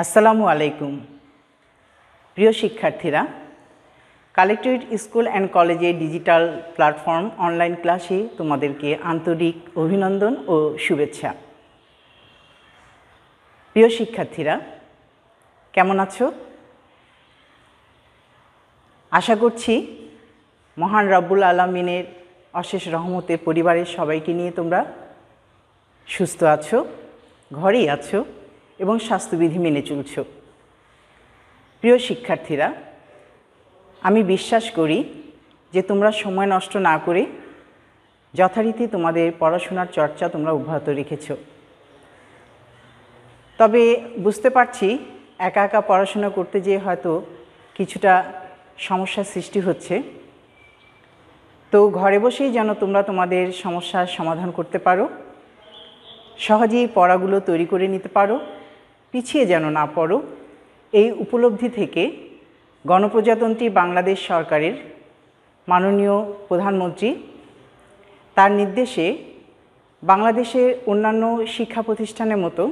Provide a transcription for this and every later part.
আসসালামু আলাইকুম প্রিয় শিক্ষার্থীরা, কালেক্টরেট স্কুল অ্যান্ড কলেজে ডিজিটাল প্ল্যাটফর্ম অনলাইন ক্লাসে তোমাদেরকে আন্তরিক অভিনন্দন ও শুভেচ্ছা। প্রিয় শিক্ষার্থীরা, কেমন আছো? আশা করছি মহান রব্বুল আলামিনের অশেষ রহমতে পরিবারের সবাইকে নিয়ে তোমরা সুস্থ আছো, ঘরেই আছো এবং স্বাস্থ্যবিধি মেনে চলছ। প্রিয় শিক্ষার্থীরা, আমি বিশ্বাস করি যে তোমরা সময় নষ্ট না করে যথারীতি তোমাদের পড়াশোনার চর্চা তোমরা অব্যাহত রেখেছ। তবে বুঝতে পারছি একা একা পড়াশোনা করতে যেয়ে হয়তো কিছুটা সমস্যার সৃষ্টি হচ্ছে। তো ঘরে বসেই যেন তোমরা তোমাদের সমস্যার সমাধান করতে পারো, সহজেই পড়াগুলো তৈরি করে নিতে পারো, পিছিয়ে যেন না পড়ো, এই উপলব্ধি থেকে গণপ্রজাতন্ত্রী বাংলাদেশ সরকারের মাননীয় প্রধানমন্ত্রী তার নির্দেশে বাংলাদেশের অন্যান্য শিক্ষা প্রতিষ্ঠানের মতো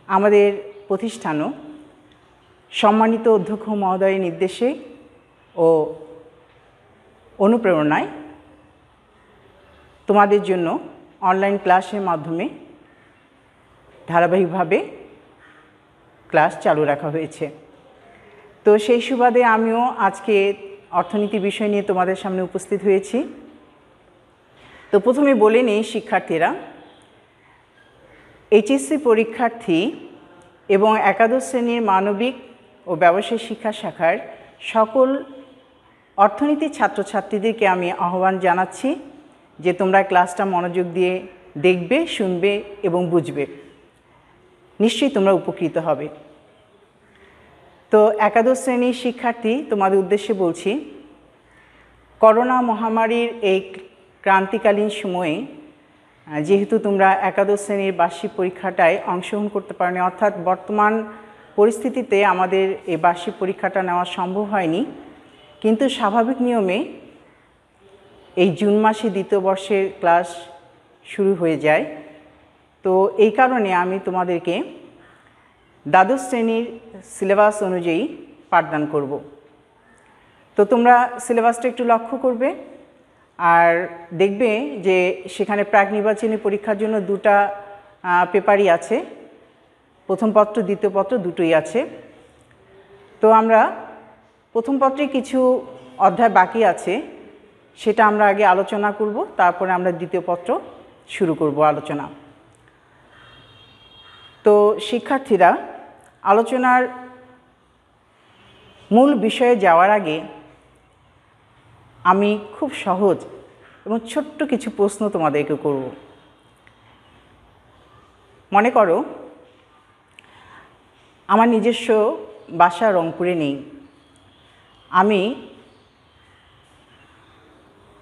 আমাদের প্রতিষ্ঠানও সম্মানিত অধ্যক্ষ মহোদয়ের নির্দেশে ও অনুপ্রেরণায় তোমাদের জন্য অনলাইন ক্লাসের মাধ্যমে ধারাবাহিকভাবে ক্লাস চালু রাখা হয়েছে। তো সেই সুবাদে আমিও আজকে অর্থনীতি বিষয় নিয়ে তোমাদের সামনে উপস্থিত হয়েছি। তো প্রথমে বলে নিই শিক্ষার্থীরা, এইচএসসি পরীক্ষার্থী এবং একাদশ শ্রেণীর মানবিক ও ব্যবসায় শিক্ষা শাখার সকল অর্থনীতির ছাত্রছাত্রীদেরকে আমি আহ্বান জানাচ্ছি যে তোমরা ক্লাসটা মনোযোগ দিয়ে দেখবে, শুনবে এবং বুঝবে। নিশ্চয়ই তোমরা উপকৃত হবে। তো একাদশ শ্রেণীর শিক্ষার্থী, তোমাদের উদ্দেশ্যে বলছি, করোনা মহামারীর এই ক্রান্তিকালীন সময়ে যেহেতু তোমরা একাদশ শ্রেণীর বার্ষিক পরীক্ষাটায় অংশগ্রহণ করতে পারোনি, অর্থাৎ বর্তমান পরিস্থিতিতে আমাদের এই বার্ষিক পরীক্ষাটা নেওয়া সম্ভব হয়নি, কিন্তু স্বাভাবিক নিয়মে এই জুন মাসে দ্বিতীয় বর্ষের ক্লাস শুরু হয়ে যায়। তো এই কারণে আমি তোমাদেরকে দ্বাদশ শ্রেণীর সিলেবাস অনুযায়ী পাঠদান করব। তো তোমরা সিলেবাসটা একটু লক্ষ্য করবে আর দেখবে যে সেখানে প্রাক নির্বাচনী পরীক্ষার জন্য দুটা পেপারই আছে, প্রথম পত্র দ্বিতীয় পত্র দুটোই আছে। তো আমরা প্রথম পত্রে কিছু অধ্যায় বাকি আছে, সেটা আমরা আগে আলোচনা করব, তারপরে আমরা দ্বিতীয় পত্র শুরু করব আলোচনা। তো শিক্ষার্থীরা, আলোচনার মূল বিষয়ে যাওয়ার আগে আমি খুব সহজ এবং ছোট্ট কিছু প্রশ্ন তোমাদেরকে করব। মনে করো আমার নিজস্ব বাসা রংপুরে নেই, আমি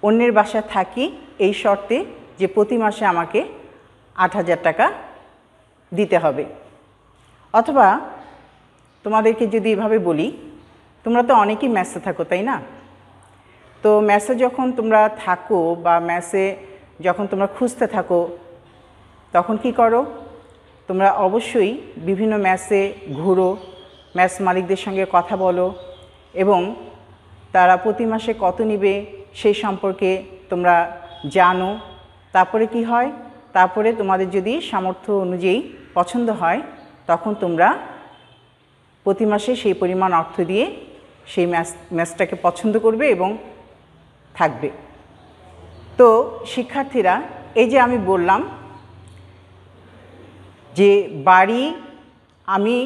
অন্যের বাসায় থাকি এই শর্তে যে প্রতি মাসে আমাকে ৮,০০০ টাকা দিতে হবে। অথবা তোমাদেরকে যদি এভাবে বলি, তোমরা তো অনেকেই মেসে থাকো, তাই না? তো মেসে যখন তোমরা থাকো বা মেসে যখন তোমরা খুঁজতে থাকো, তখন কি করো? তোমরা অবশ্যই বিভিন্ন মেসে ঘুরো, মেস মালিকদের সঙ্গে কথা বলো এবং তারা প্রতি মাসে কত নেবে সেই সম্পর্কে তোমরা জানো। তারপরে কি হয়? তারপরে তোমাদের যদি সামর্থ্য অনুযায়ী পছন্দ হয়, তখন তোমরা প্রতি মাসে সেই পরিমাণ অর্থ দিয়ে সেই মেসটাকে পছন্দ করবে এবং থাকবে। তো শিক্ষার্থীরা, এই যে আমি বললাম যে বাড়ি আমি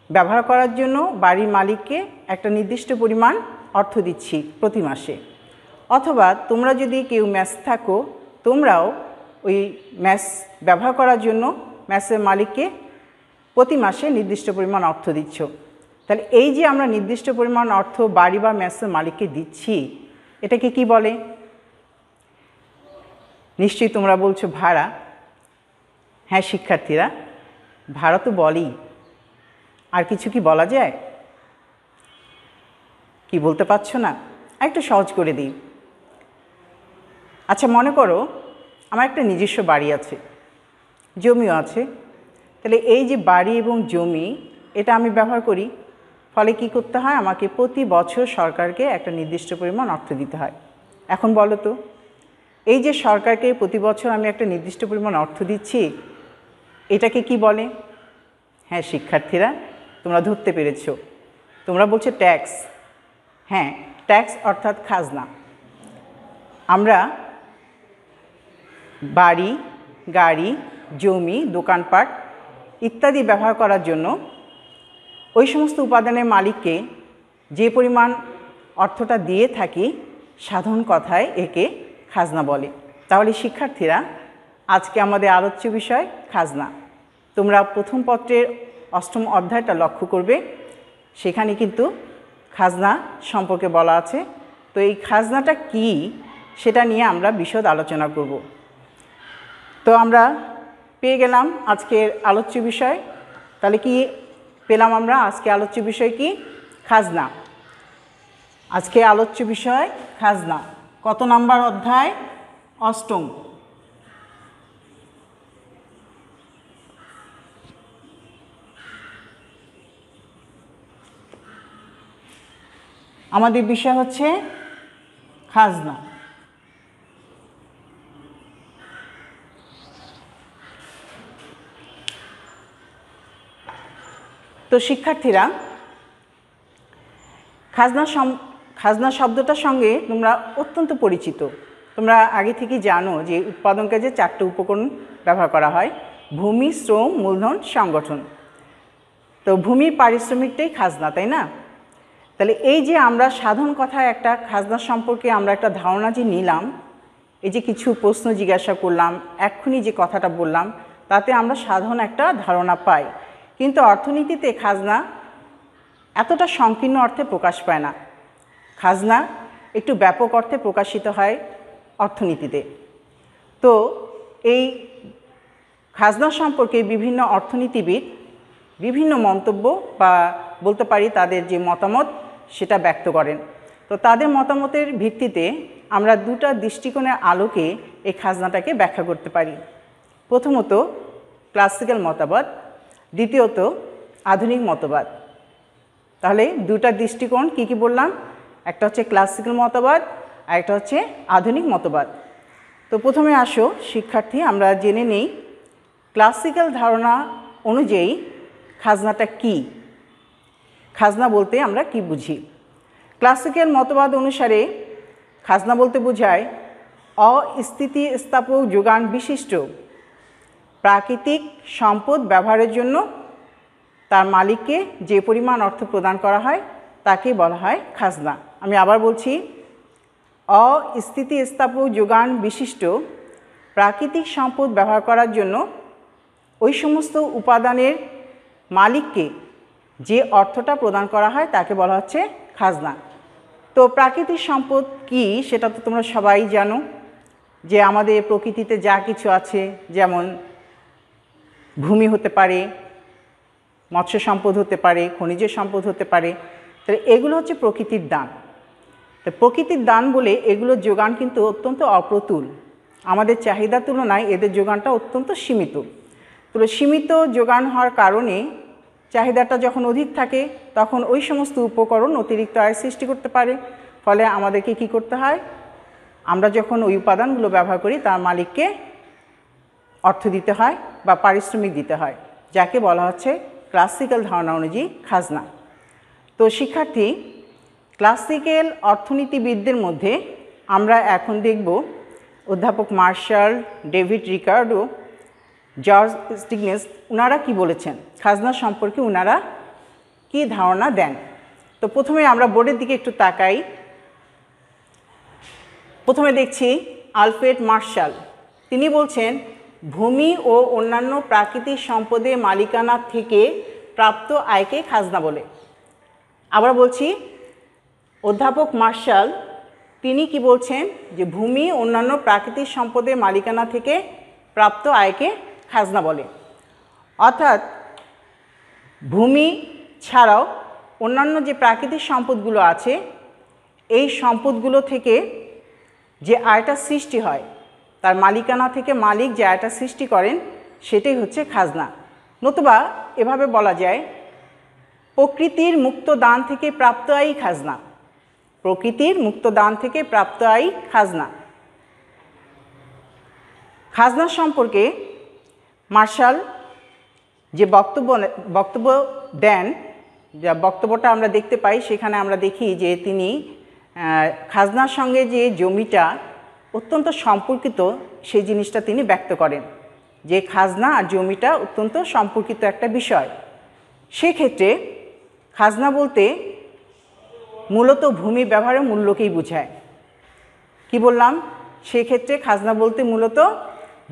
ব্যবহার করার জন্য বাড়ির মালিককে একটা নির্দিষ্ট পরিমাণ অর্থ দিচ্ছি প্রতি মাসে, অথবা তোমরা যদি কেউ মেস থাকো, তোমরাও ওই মেস ব্যবহার করার জন্য মেসের মালিককে প্রতি মাসে নির্দিষ্ট পরিমাণ অর্থ দিচ্ছ। তাহলে এই যে আমরা নির্দিষ্ট পরিমাণ অর্থ বাড়ি বা মেসের মালিককে দিচ্ছি, এটাকে কি বলে? নিশ্চয়ই তোমরা বলছো ভাড়া। হ্যাঁ শিক্ষার্থীরা, ভাড়া তো বলেই, আর কিছু কি বলা যায়? কি বলতে পারছো না? একটু সহজ করে দিই। আচ্ছা, মনে করো আমার একটা নিজস্ব বাড়ি আছে, জমিও আছে। তাহলে এই যে বাড়ি এবং জমি এটা আমি ব্যবহার করি, ফলে কি করতে হয়, আমাকে প্রতি বছর সরকারকে একটা নির্দিষ্ট পরিমাণ অর্থ দিতে হয়। এখন বলো তো, এই যে সরকারকে প্রতি বছর আমি একটা নির্দিষ্ট পরিমাণ অর্থ দিচ্ছি, এটাকে কি বলে? হ্যাঁ শিক্ষার্থীরা, তোমরা ধরতে পেরেছো, তোমরা বলছো ট্যাক্স। হ্যাঁ, ট্যাক্স অর্থাৎ খাজনা। আমরা বাড়ি, গাড়ি, জমি, দোকানপাট ইত্যাদি ব্যবহার করার জন্য ওই সমস্ত উপাদানের মালিককে যে পরিমাণ অর্থটা দিয়ে থাকি, সাধারণ কথায় একে খাজনা বলে। তাহলে শিক্ষার্থীরা, আজকে আমাদের আলোচ্য বিষয় খাজনা। তোমরা প্রথম পত্রের 8ম অধ্যায়টা লক্ষ্য করবে, সেখানে কিন্তু খাজনা সম্পর্কে বলা আছে। তো এই খাজনাটা কি, সেটা নিয়ে আমরা বিশদ আলোচনা করব। তো আমরা পেয়ে গেলাম আজকের আলোচ্য বিষয়। তাহলে কি পেলাম আমরা? আজকে আলোচ্য বিষয় কি? খাজনা। আজকে আলোচ্য বিষয় খাজনা। কত নাম্বার অধ্যায়? 8ম। আমাদের বিষয় হচ্ছে খাজনা। তো শিক্ষার্থীরা, খাজনা শব্দটার সঙ্গে তোমরা অত্যন্ত পরিচিত। তোমরা আগে থেকে জানো যে উৎপাদন কাজে 4টে উপকরণ ব্যবহার করা হয়: ভূমি, শ্রম, মূলধন, সংগঠন। তো ভূমির পারিশ্রমিকটাই খাজনা, তাই না? তাহলে এই যে আমরা সাধারণ কথায় একটা খাজনা সম্পর্কে আমরা একটা ধারণা যে নিলাম, এই যে কিছু প্রশ্ন জিজ্ঞাসা করলাম, এক্ষুনি যে কথাটা বললাম, তাতে আমরা সাধারণ একটা ধারণা পাই। কিন্তু অর্থনীতিতে খাজনা এতটা সংকীর্ণ অর্থে প্রকাশ পায় না। খাজনা একটু ব্যাপক অর্থে প্রকাশিত হয় অর্থনীতিতে। তো এই খাজনা সম্পর্কে বিভিন্ন অর্থনীতিবিদ বিভিন্ন মন্তব্য বা বলতে পারি তাদের যে মতামত, সেটা ব্যক্ত করেন। তো তাদের মতামতের ভিত্তিতে আমরা দুটা দৃষ্টিকোণের আলোকে এই খাজনাটাকে ব্যাখ্যা করতে পারি। প্রথমত ক্লাসিক্যাল মতবাদ, দ্বিতীয়ত আধুনিক মতবাদ। তাহলে দুটা দৃষ্টিকোণ কি কি বললাম? একটা হচ্ছে ক্লাসিক্যাল মতবাদ আর একটা হচ্ছে আধুনিক মতবাদ। তো প্রথমে আসো শিক্ষার্থী, আমরা জেনে নেই ক্লাসিক্যাল ধারণা অনুযায়ী খাজনাটা কি, খাজনা বলতে আমরা কি বুঝি। ক্লাসিক্যাল মতবাদ অনুসারে খাজনা বলতে বোঝায় অস্থিতিস্থাপক যোগান বিশিষ্ট প্রাকৃতিক সম্পদ ব্যবহারের জন্য তার মালিককে যে পরিমাণ অর্থ প্রদান করা হয় তাকে বলা হয় খাজনা। আমি আবার বলছি, অস্থিতিস্থাপক যোগান বিশিষ্ট প্রাকৃতিক সম্পদ ব্যবহার করার জন্য ওই সমস্ত উপাদানের মালিককে যে অর্থটা প্রদান করা হয় তাকে বলা হচ্ছে খাজনা। তো প্রাকৃতিক সম্পদ কি সেটা তো তোমরা সবাই জানো, যে আমাদের প্রকৃতিতে যা কিছু আছে, যেমন ভূমি হতে পারে, মৎস্য সম্পদ হতে পারে, খনিজ সম্পদ হতে পারে। তাহলে এগুলো হচ্ছে প্রকৃতির দান। তো প্রকৃতির দান বলে এগুলোর যোগান কিন্তু অত্যন্ত অপ্রতুল। আমাদের চাহিদার তুলনায় এদের যোগানটা অত্যন্ত সীমিত। তো সীমিত যোগান হওয়ার কারণে চাহিদাটা যখন অধিক থাকে তখন ওই সমস্ত উপকরণ অতিরিক্ত আয় সৃষ্টি করতে পারে। ফলে আমাদেরকে কি করতে হয়, আমরা যখন ওই উপাদানগুলো ব্যবহার করি তার মালিককে অর্থ দিতে হয় বা পারিশ্রমিক দিতে হয়, যাকে বলা হচ্ছে ক্লাসিক্যাল ধারণা অনুযায়ী খাজনা। তো শিক্ষার্থী, ক্লাসিক্যাল অর্থনীতিবিদদের মধ্যে আমরা এখন দেখব অধ্যাপক মার্শাল, ডেভিড রিকার্ডো, জর্জ স্টিগনেস, ওনারা কি বলেছেন খাজনা সম্পর্কে, ওনারা কি ধারণা দেন। তো প্রথমে আমরা বোর্ডের দিকে একটু তাকাই। প্রথমে দেখছি আলফ্রেড মার্শাল, তিনি বলছেন ভূমি ও অন্যান্য প্রাকৃতিক সম্পদের মালিকানা থেকে প্রাপ্ত আয়কে খাজনা বলে। আবার বলছি, অধ্যাপক মার্শাল তিনি কি বলছেন, যে ভূমি অন্যান্য প্রাকৃতিক সম্পদের মালিকানা থেকে প্রাপ্ত আয়কে খাজনা বলে। অর্থাৎ ভূমি ছাড়াও অন্যান্য যে প্রাকৃতিক সম্পদগুলো আছে, এই সম্পদগুলো থেকে যে আয়টা সৃষ্টি হয়, তার মালিকানা থেকে মালিক যে আয়টা সৃষ্টি করেন সেটাই হচ্ছে খাজনা। নতুবা এভাবে বলা যায় প্রকৃতির মুক্ত দান থেকে প্রাপ্ত আয় খাজনা। প্রকৃতির মুক্ত দান থেকে প্রাপ্ত আয় খাজনা। খাজনা সম্পর্কে মার্শাল যে বক্তব্য দেন, যা বক্তব্যটা আমরা দেখতে পাই, সেখানে আমরা দেখি যে তিনি খাজনার সঙ্গে যে জমিটা অত্যন্ত সম্পর্কিত সেই জিনিসটা তিনি ব্যক্ত করেন, যে খাজনা আর জমিটা অত্যন্ত সম্পর্কিত একটা বিষয়। সেক্ষেত্রে খাজনা বলতে মূলত ভূমি ব্যবহারের মূল্যকেই বোঝায়। কি বললাম? সেক্ষেত্রে খাজনা বলতে মূলত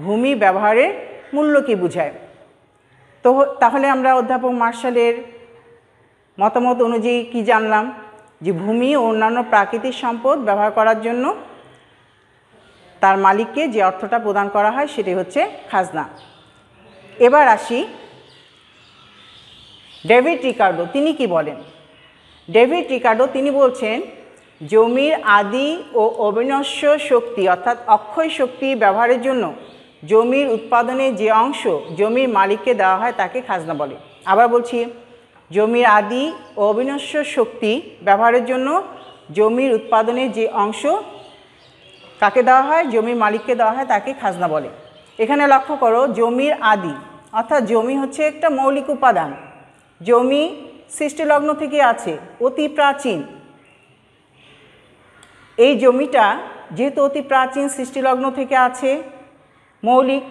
ভূমি ব্যবহারের মূল্যকে বোঝায়। তো তাহলে আমরা অধ্যাপক মার্শালের মতামত অনুযায়ী কি জানলাম? যে ভূমি ও অন্যান্য প্রাকৃতিক সম্পদ ব্যবহার করার জন্য তার মালিককে যে অর্থটা প্রদান করা হয় সেটি হচ্ছে খাজনা। এবার আসি ডেভিড রিকার্ডো, তিনি কি বলেন? ডেভিড রিকার্ডো তিনি বলছেন, জমির আদি ও অবিনশ্বর শক্তি অর্থাৎ অক্ষয় শক্তি ব্যবহারের জন্য জমির উৎপাদনে যে অংশ জমির মালিককে দেওয়া হয় তাকে খাজনা বলে। আবার বলছি, জমির আদি ও অবিনশ্বর শক্তি ব্যবহারের জন্য জমির উৎপাদনে যে অংশ কাকে দেওয়া হয়, জমির মালিককে দেওয়া হয় তাকে খাজনা বলে। এখানে লক্ষ্য করো, জমির আদি অর্থাৎ জমি হচ্ছে একটা মৌলিক উপাদান। জমি সৃষ্টিলগ্ন থেকে আছে, অতি প্রাচীন। এই জমিটা যেহেতু অতি প্রাচীন, সৃষ্টিলগ্ন থেকে আছে, মৌলিক,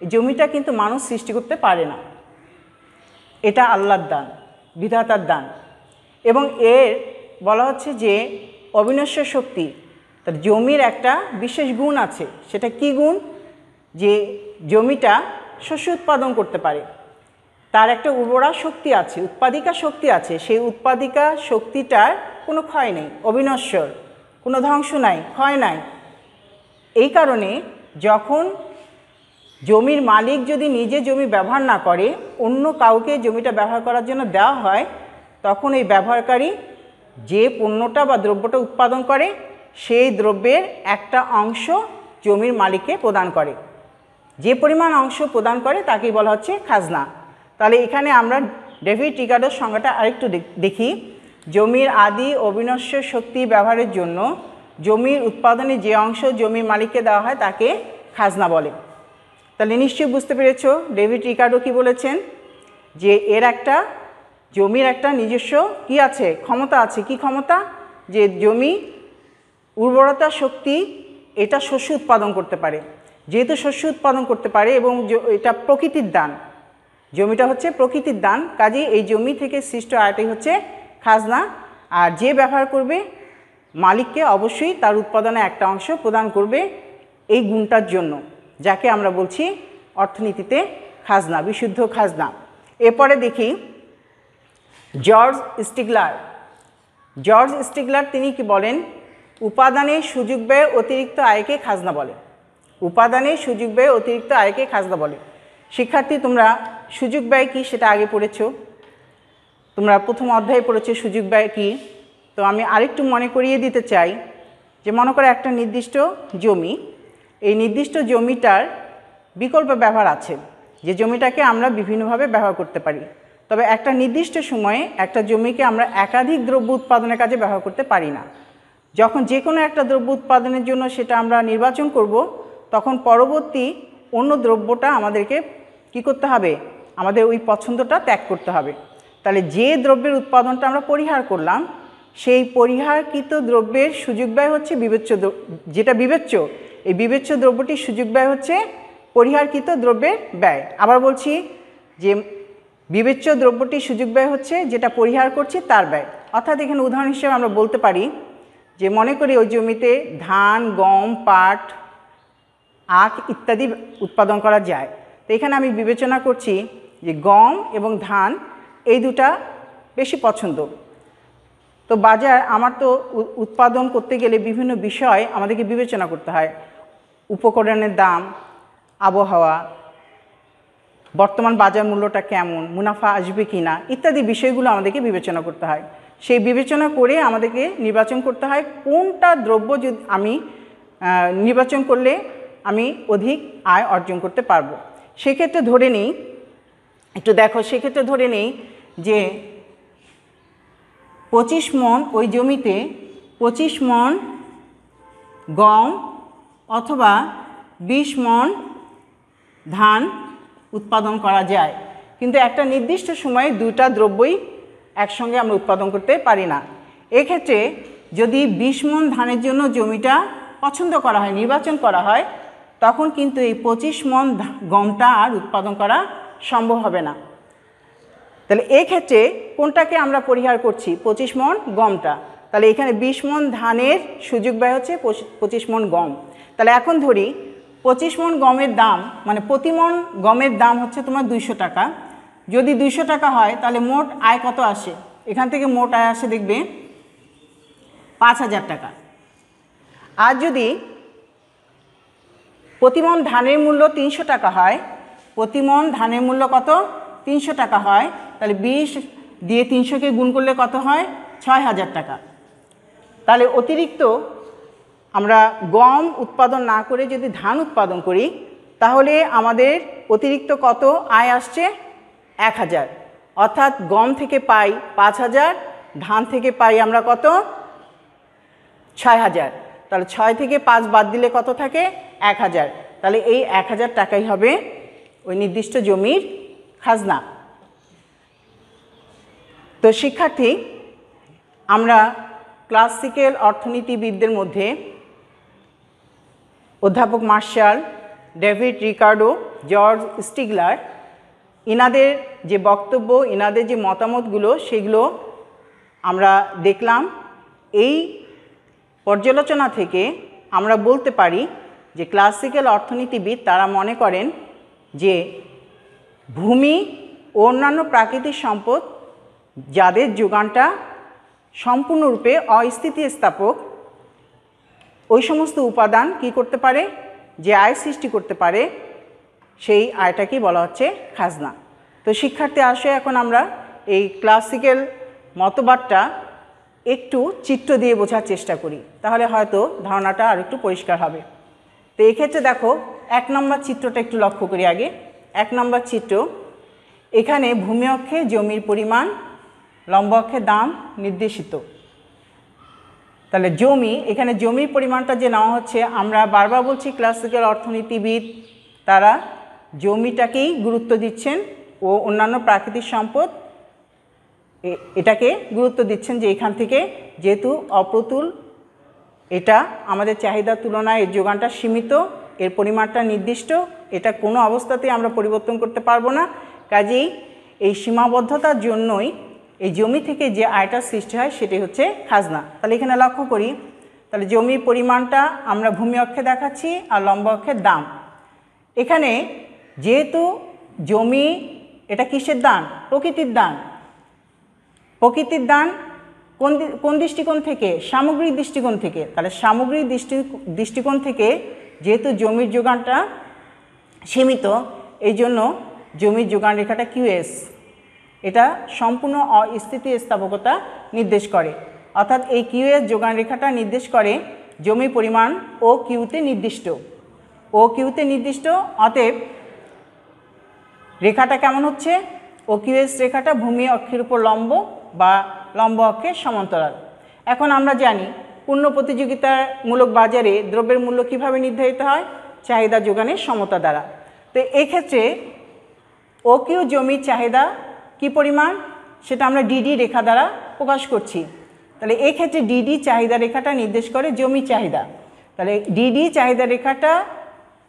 জমিটা কিন্তু মানুষ সৃষ্টি করতে পারে না। এটা আল্লাহর দান, বিধাতার দান। এবং এর বলা হচ্ছে যে অবিনশ্বর শক্তি, তার জমির একটা বিশেষ গুণ আছে। সেটা কি গুণ? যে জমিটা শস্য উৎপাদন করতে পারে, তার একটা উর্বরা শক্তি আছে, উৎপাদিকা শক্তি আছে। সেই উৎপাদিকা শক্তিটার কোনো ক্ষয় নেই, অবিনশ্বর, কোনো ধ্বংস নাই, ক্ষয় নাই। এই কারণে যখন জমির মালিক যদি নিজে জমি ব্যবহার না করে, অন্য কাউকে জমিটা ব্যবহার করার জন্য দেওয়া হয়, তখন এই ব্যবহারকারী যে পণ্যটা বা দ্রব্যটা উৎপাদন করে সেই দ্রব্যের একটা অংশ জমির মালিককে প্রদান করে। যে পরিমাণ অংশ প্রদান করে তাকেই বলা হচ্ছে খাজনা। তাহলে এখানে আমরা ডেভিড রিকার্ডোর সংজ্ঞাটা আরেকটু দেখি। জমির আদি অবিনশ্বর শক্তি ব্যবহারের জন্য জমির উৎপাদনে যে অংশ জমির মালিককে দেওয়া হয় তাকে খাজনা বলে। তাহলে নিশ্চয়ই বুঝতে পেরেছ ডেভিড রিকার্ডো কি বলেছেন, যে এর একটা জমির একটা নিজস্ব কি আছে, ক্ষমতা আছে। কি ক্ষমতা? যে জমি উর্বরতা শক্তি, এটা শস্য উৎপাদন করতে পারে। যেহেতু শস্য উৎপাদন করতে পারে এবং এটা প্রকৃতির দান, জমিটা হচ্ছে প্রকৃতির দান, কাজেই এই জমি থেকে সৃষ্ট আয়টাই হচ্ছে খাজনা। আর যে ব্যবহার করবে মালিককে অবশ্যই তার উৎপাদনে একটা অংশ প্রদান করবে এই গুণটার জন্য, যাকে আমরা বলছি অর্থনীতিতে খাজনা, বিশুদ্ধ খাজনা। এরপরে দেখি জর্জ স্টিগলার। জর্জ স্টিগলার তিনি কি বলেন? উপাদানের সুযোগ ব্যয় অতিরিক্ত আয়কে খাজনা বলে। উপাদানের সুযোগ ব্যয় অতিরিক্ত আয়কে খাজনা বলে। শিক্ষার্থী, তোমরা সুযোগ ব্যয় কী সেটা আগে পড়েছ, তোমরা প্রথম অধ্যায়ে পড়েছো সুযোগ ব্যয় কী। তো আমি আরেকটু মনে করিয়ে দিতে চাই যে মনে করে একটা নির্দিষ্ট জমি, এই নির্দিষ্ট জমিটার বিকল্প ব্যবহার আছে, যে জমিটাকে আমরা বিভিন্নভাবে ব্যবহার করতে পারি। তবে একটা নির্দিষ্ট সময়ে একটা জমিকে আমরা একাধিক দ্রব্য উৎপাদনের কাজে ব্যবহার করতে পারি না। যখন যে কোনো একটা দ্রব্য উৎপাদনের জন্য সেটা আমরা নির্বাচন করব, তখন পরবর্তী অন্য দ্রব্যটা আমাদেরকে কি করতে হবে? আমাদের ওই পছন্দটা ত্যাগ করতে হবে। তাহলে যে দ্রব্যের উৎপাদনটা আমরা পরিহার করলাম, সেই পরিহারকৃত দ্রব্যের সুযোগ ব্যয় হচ্ছে বিবেচ্য, যেটা বিবেচ্য, এই বিবেচ্য দ্রব্যটির সুযোগ ব্যয় হচ্ছে পরিহারকৃত দ্রব্যের ব্যয়। আবার বলছি যে বিবেচ্য দ্রব্যটির সুযোগ ব্যয় হচ্ছে যেটা পরিহার করছি তার ব্যয়। অর্থাৎ এখানে উদাহরণ হিসেবে আমরা বলতে পারি যে মনে করি ওই জমিতে ধান, গম, পাট, আখ ইত্যাদি উৎপাদন করা যায়। তো এখানে আমি বিবেচনা করছি যে গম এবং ধান এই দুটা বেশি পছন্দ। তো বাজার আমার তো উৎপাদন করতে গেলে বিভিন্ন বিষয় আমাদেরকে বিবেচনা করতে হয়, উপকরণের দাম, আবহাওয়া, বর্তমান বাজার মূল্যটা কেমন, মুনাফা আসবে কি না ইত্যাদি বিষয়গুলো আমাদেরকে বিবেচনা করতে হয়। সেই বিবেচনা করে আমাদেরকে নির্বাচন করতে হয় কোনটা দ্রব্য যদি আমি নির্বাচন করলে আমি অধিক আয় অর্জন করতে পারবো। সেক্ষেত্রে ধরে নিই, একটু দেখো, সেক্ষেত্রে ধরে নিই যে 25 মণ ওই জমিতে 25 মণ গম অথবা 20 মণ ধান উৎপাদন করা যায়, কিন্তু একটা নির্দিষ্ট সময়ে দুটা দ্রব্যই একসঙ্গে আমরা উৎপাদন করতে পারি না। এক্ষেত্রে যদি 20 মণ ধানের জন্য জমিটা পছন্দ করা হয়, নির্বাচন করা হয়, তখন কিন্তু এই 25 মণ গমটা আর উৎপাদন করা সম্ভব হবে না। তাহলে এক্ষেত্রে কোনটাকে আমরা পরিহার করছি? 25 মণ গমটা। তাহলে এখানে 20 মণ ধানের সুযোগ ব্যয় হচ্ছে 25 মণ গম। তাহলে এখন ধরি 25 মণ গমের দাম, মানে প্রতি মণ গমের দাম হচ্ছে তোমার 200 টাকা। যদি 200 টাকা হয় তাহলে মোট আয় কত আসে? এখান থেকে মোট আয় আসে দেখবে 5000 টাকা। আর যদি প্রতি মণ ধানের মূল্য 300 টাকা হয়, প্রতি মণ ধানের মূল্য কত? 300 টাকা হয়, তাহলে 20 দিয়ে 300কে গুণ করলে কত হয়? 6000 টাকা। তাহলে অতিরিক্ত আমরা গম উৎপাদন না করে যদি ধান উৎপাদন করি তাহলে আমাদের অতিরিক্ত কত আয় আসছে? 1000। অর্থাৎ গম থেকে পাই 5000, ধান থেকে পাই আমরা কত? 6000। তাহলে 6 থেকে 5 বাদ দিলে কত থাকে? 1000। তাহলে এই 1000 টাকাই হবে ওই নির্দিষ্ট জমির খাজনা। তো শিক্ষার্থী, আমরা ক্লাসিক্যাল অর্থনীতিবিদদের মধ্যে অধ্যাপক মার্শাল, ডেভিড রিকার্ডো, জর্জ স্টিগলার, ইনাদের যে বক্তব্য, ইনাদের যে মতামতগুলো সেগুলো আমরা দেখলাম। এই পর্যালোচনা থেকে আমরা বলতে পারি যে ক্লাসিক্যাল অর্থনীতিবিদ তারা মনে করেন যে ভূমি ও অন্যান্য প্রাকৃতিক সম্পদ যাদের যোগানটা সম্পূর্ণরূপে অস্থিতিস্থাপক, ওই সমস্ত উপাদান কি করতে পারে? যে আয় সৃষ্টি করতে পারে, সেই আয়টাকেই বলা হচ্ছে খাজনা। তো শিক্ষার্থী, আসে এখন আমরা এই ক্লাসিক্যাল মতবাদটা একটু চিত্র দিয়ে বোঝার চেষ্টা করি, তাহলে হয়তো ধারণাটা আর একটু পরিষ্কার হবে। তো এক্ষেত্রে দেখো 1 নম্বর চিত্রটা একটু লক্ষ্য করি আগে। 1 নম্বর চিত্র, এখানে ভূমি অক্ষে জমির পরিমাণ, লম্ব অক্ষে দাম নির্দেশিত। তাহলে জমি, এখানে জমির পরিমাণটা যে নেওয়া হচ্ছে, আমরা বারবার বলছি ক্লাসিক্যাল অর্থনীতিবিদ তারা জমিটাকেই গুরুত্ব দিচ্ছেন ও অন্যান্য প্রাকৃতিক সম্পদ এটাকে গুরুত্ব দিচ্ছেন, যে এখান থেকে যেহেতু অপ্রতুল, এটা আমাদের চাহিদার তুলনায় এর যোগানটা সীমিত, এর পরিমাণটা নির্দিষ্ট, এটা কোনো অবস্থাতেই আমরা পরিবর্তন করতে পারবো না। কাজেই এই সীমাবদ্ধতার জন্যই এই জমি থেকে যে আয়টা সৃষ্টি হয় সেটি হচ্ছে খাজনা। তাহলে এখানে লক্ষ্য করি, তাহলে জমির পরিমাণটা আমরা ভূমি অক্ষে দেখাচ্ছি আর লম্ব অক্ষের দাম। এখানে যেহেতু জমি এটা কিসের দান? প্রকৃতির দান। প্রকৃতির দান কোন দৃষ্টিকোণ থেকে? সামগ্রিক দৃষ্টিকোণ থেকে। তাহলে সামগ্রিক দৃষ্টিকোণ থেকে যেহেতু জমির যোগানটা সীমিত, এই জন্য জমির যোগান রেখাটা কিউএস, এটা সম্পূর্ণ অস্থিতিস্থাপকতা নির্দেশ করে। অর্থাৎ এই কিউএস যোগান রেখাটা নির্দেশ করে জমির পরিমাণ ও কিউতে নির্দিষ্ট, ও কিউতে নির্দিষ্ট। অতএব রেখাটা কেমন হচ্ছে? ও কিউএস রেখাটা ভূমি অক্ষের উপর লম্ব বা লম্ব অক্ষের সমান্তরাল। এখন আমরা জানি পূর্ণ প্রতিযোগিতামূলক বাজারে দ্রব্যের মূল্য কিভাবে নির্ধারিত হয়? চাহিদা যোগানের সমতা দ্বারা। তো এই ক্ষেত্রে ও কিউ জমির চাহিদা কি পরিমাণ সেটা আমরা ডিডি রেখা দ্বারা প্রকাশ করছি। তাহলে এই ক্ষেত্রে ডিডি চাহিদা রেখাটা নির্দেশ করে জমির চাহিদা। তাহলে ডিডি চাহিদা রেখাটা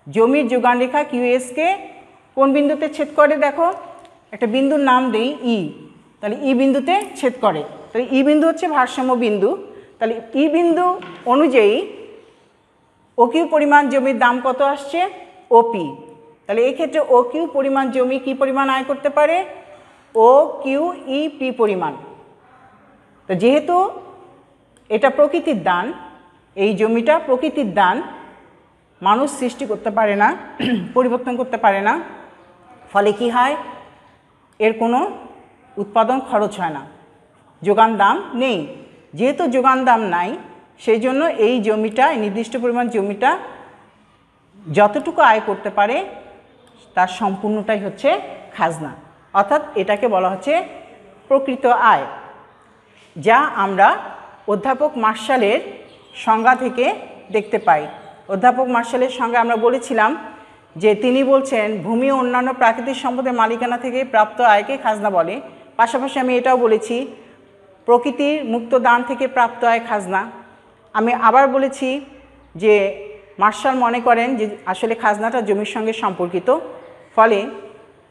জমির যোগান রেখা কিউএসকে কোন বিন্দুতে ছেদ করে? দেখো একটা বিন্দুর নাম দেই ই। তাহলে ই বিন্দুতে ছেদ করে। তাহলে ই বিন্দু হচ্ছে ভারসাম্য বিন্দু। তাহলে ই বিন্দু অনুযায়ী ও কিউ পরিমাণ জমির দাম কত আসছে? ওপি। তাহলে এই ক্ষেত্রে ও কিউ পরিমাণ জমি কি পরিমাণ আয় করতে পারে? ও কিউ ই পি পরিমাণ। তো যেহেতু এটা প্রকৃতির দান, এই জমিটা প্রকৃতির দান, মানুষ সৃষ্টি করতে পারে না, পরিবর্তন করতে পারে না, ফলে কি হয়? এর কোনো উৎপাদন খরচ হয় না, যোগান দাম নেই। যেহেতু যোগান দাম নাই, সেই জন্য এই জমিটা, নির্দিষ্ট পরিমাণ জমিটা যতটুকু আয় করতে পারে তার সম্পূর্ণটাই হচ্ছে খাজনা। অর্থাৎ এটাকে বলা হচ্ছে প্রকৃত আয়। যা আমরা অধ্যাপক মার্শালের সংজ্ঞা থেকে দেখতে পাই। অধ্যাপক মার্শালের সংজ্ঞা আমরা বলেছিলাম যে তিনি বলছেন ভূমি ও অন্যান্য প্রাকৃতিক সম্পদের মালিকানা থেকে প্রাপ্ত আয়কে খাজনা বলে। পাশাপাশি আমি এটাও বলেছি প্রকৃতির মুক্ত দান থেকে প্রাপ্ত আয় খাজনা। আমি আবার বলেছি যে মার্শাল মনে করেন যে আসলে খাজনাটা জমির সঙ্গে সম্পর্কিত, ফলে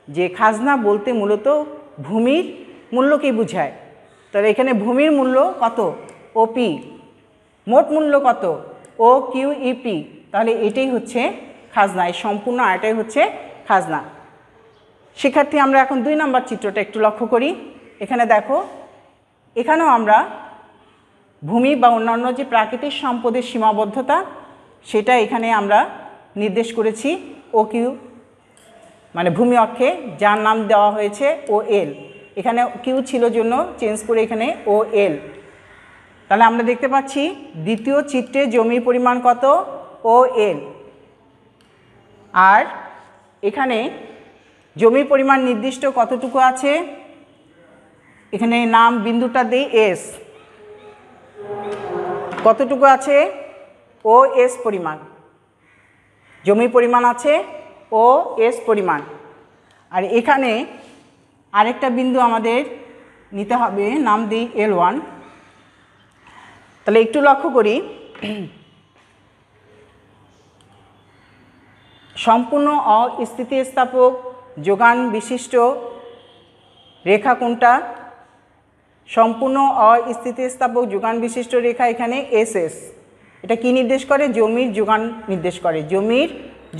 যে খাজনা বলতে মূলত ভূমির মূল্যকেই বোঝায়। তাহলে এখানে ভূমির মূল্য কত? ওপি। মোট মূল্য কত? O Q E P. তাহলে এটাই হচ্ছে খাজনা, এই সম্পূর্ণ আয়টাই হচ্ছে খাজনা। শিক্ষার্থী, আমরা এখন 2 নম্বর চিত্রটা একটু লক্ষ্য করি। এখানে দেখো, এখানেও আমরা ভূমি বা অন্যান্য যে প্রাকৃতিক সম্পদের সীমাবদ্ধতা সেটা এখানে আমরা নির্দেশ করেছি ও কিউ, মানে ভূমি অক্ষে, যার নাম দেওয়া হয়েছে ও এল। এখানে কিউ ছিল জন্য চেঞ্জ করে এখানে ও এল। তাহলে আমরা দেখতে পাচ্ছি দ্বিতীয় চিত্রে জমির পরিমাণ কত? ও এল। আর এখানে জমির পরিমাণ নির্দিষ্ট কতটুকু আছে? এখানে নাম বিন্দুটা দিই এস। কতটুকু আছে? ও এস পরিমাণ জমির পরিমাণ আছে, ও এস পরিমাণ। আর এখানে আরেকটা বিন্দু আমাদের নিতে হবে, নাম দিই L1। তাহলে একটু লক্ষ্য করি, সম্পূর্ণ অস্থিতিস্থাপক যোগান বিশিষ্ট রেখা কোনটা? সম্পূর্ণ অস্থিতিস্থাপক যোগান বিশিষ্ট রেখা এখানে SS। এটা কি নির্দেশ করে? জমির যোগান নির্দেশ করে, জমির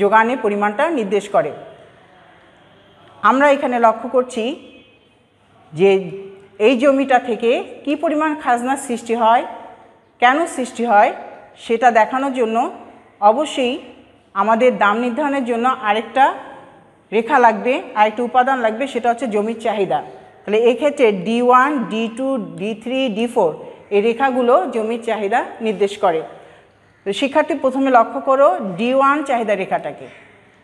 যোগানের পরিমাণটা নির্দেশ করে। আমরা এখানে লক্ষ্য করছি যে এই জমিটা থেকে কি পরিমাণ খাজনার সৃষ্টি হয়, কেন সৃষ্টি হয় সেটা দেখানোর জন্য অবশ্যই আমাদের দাম নির্ধারণের জন্য আরেকটা রেখা লাগবে, আরেকটা উপাদান লাগবে, সেটা হচ্ছে জমির চাহিদা। তাহলে এক্ষেত্রে D1, D2, D3, D4 এই রেখাগুলো জমির চাহিদা নির্দেশ করে। তো শিক্ষার্থী, প্রথমে লক্ষ্য করো D1 চাহিদা রেখাটাকে।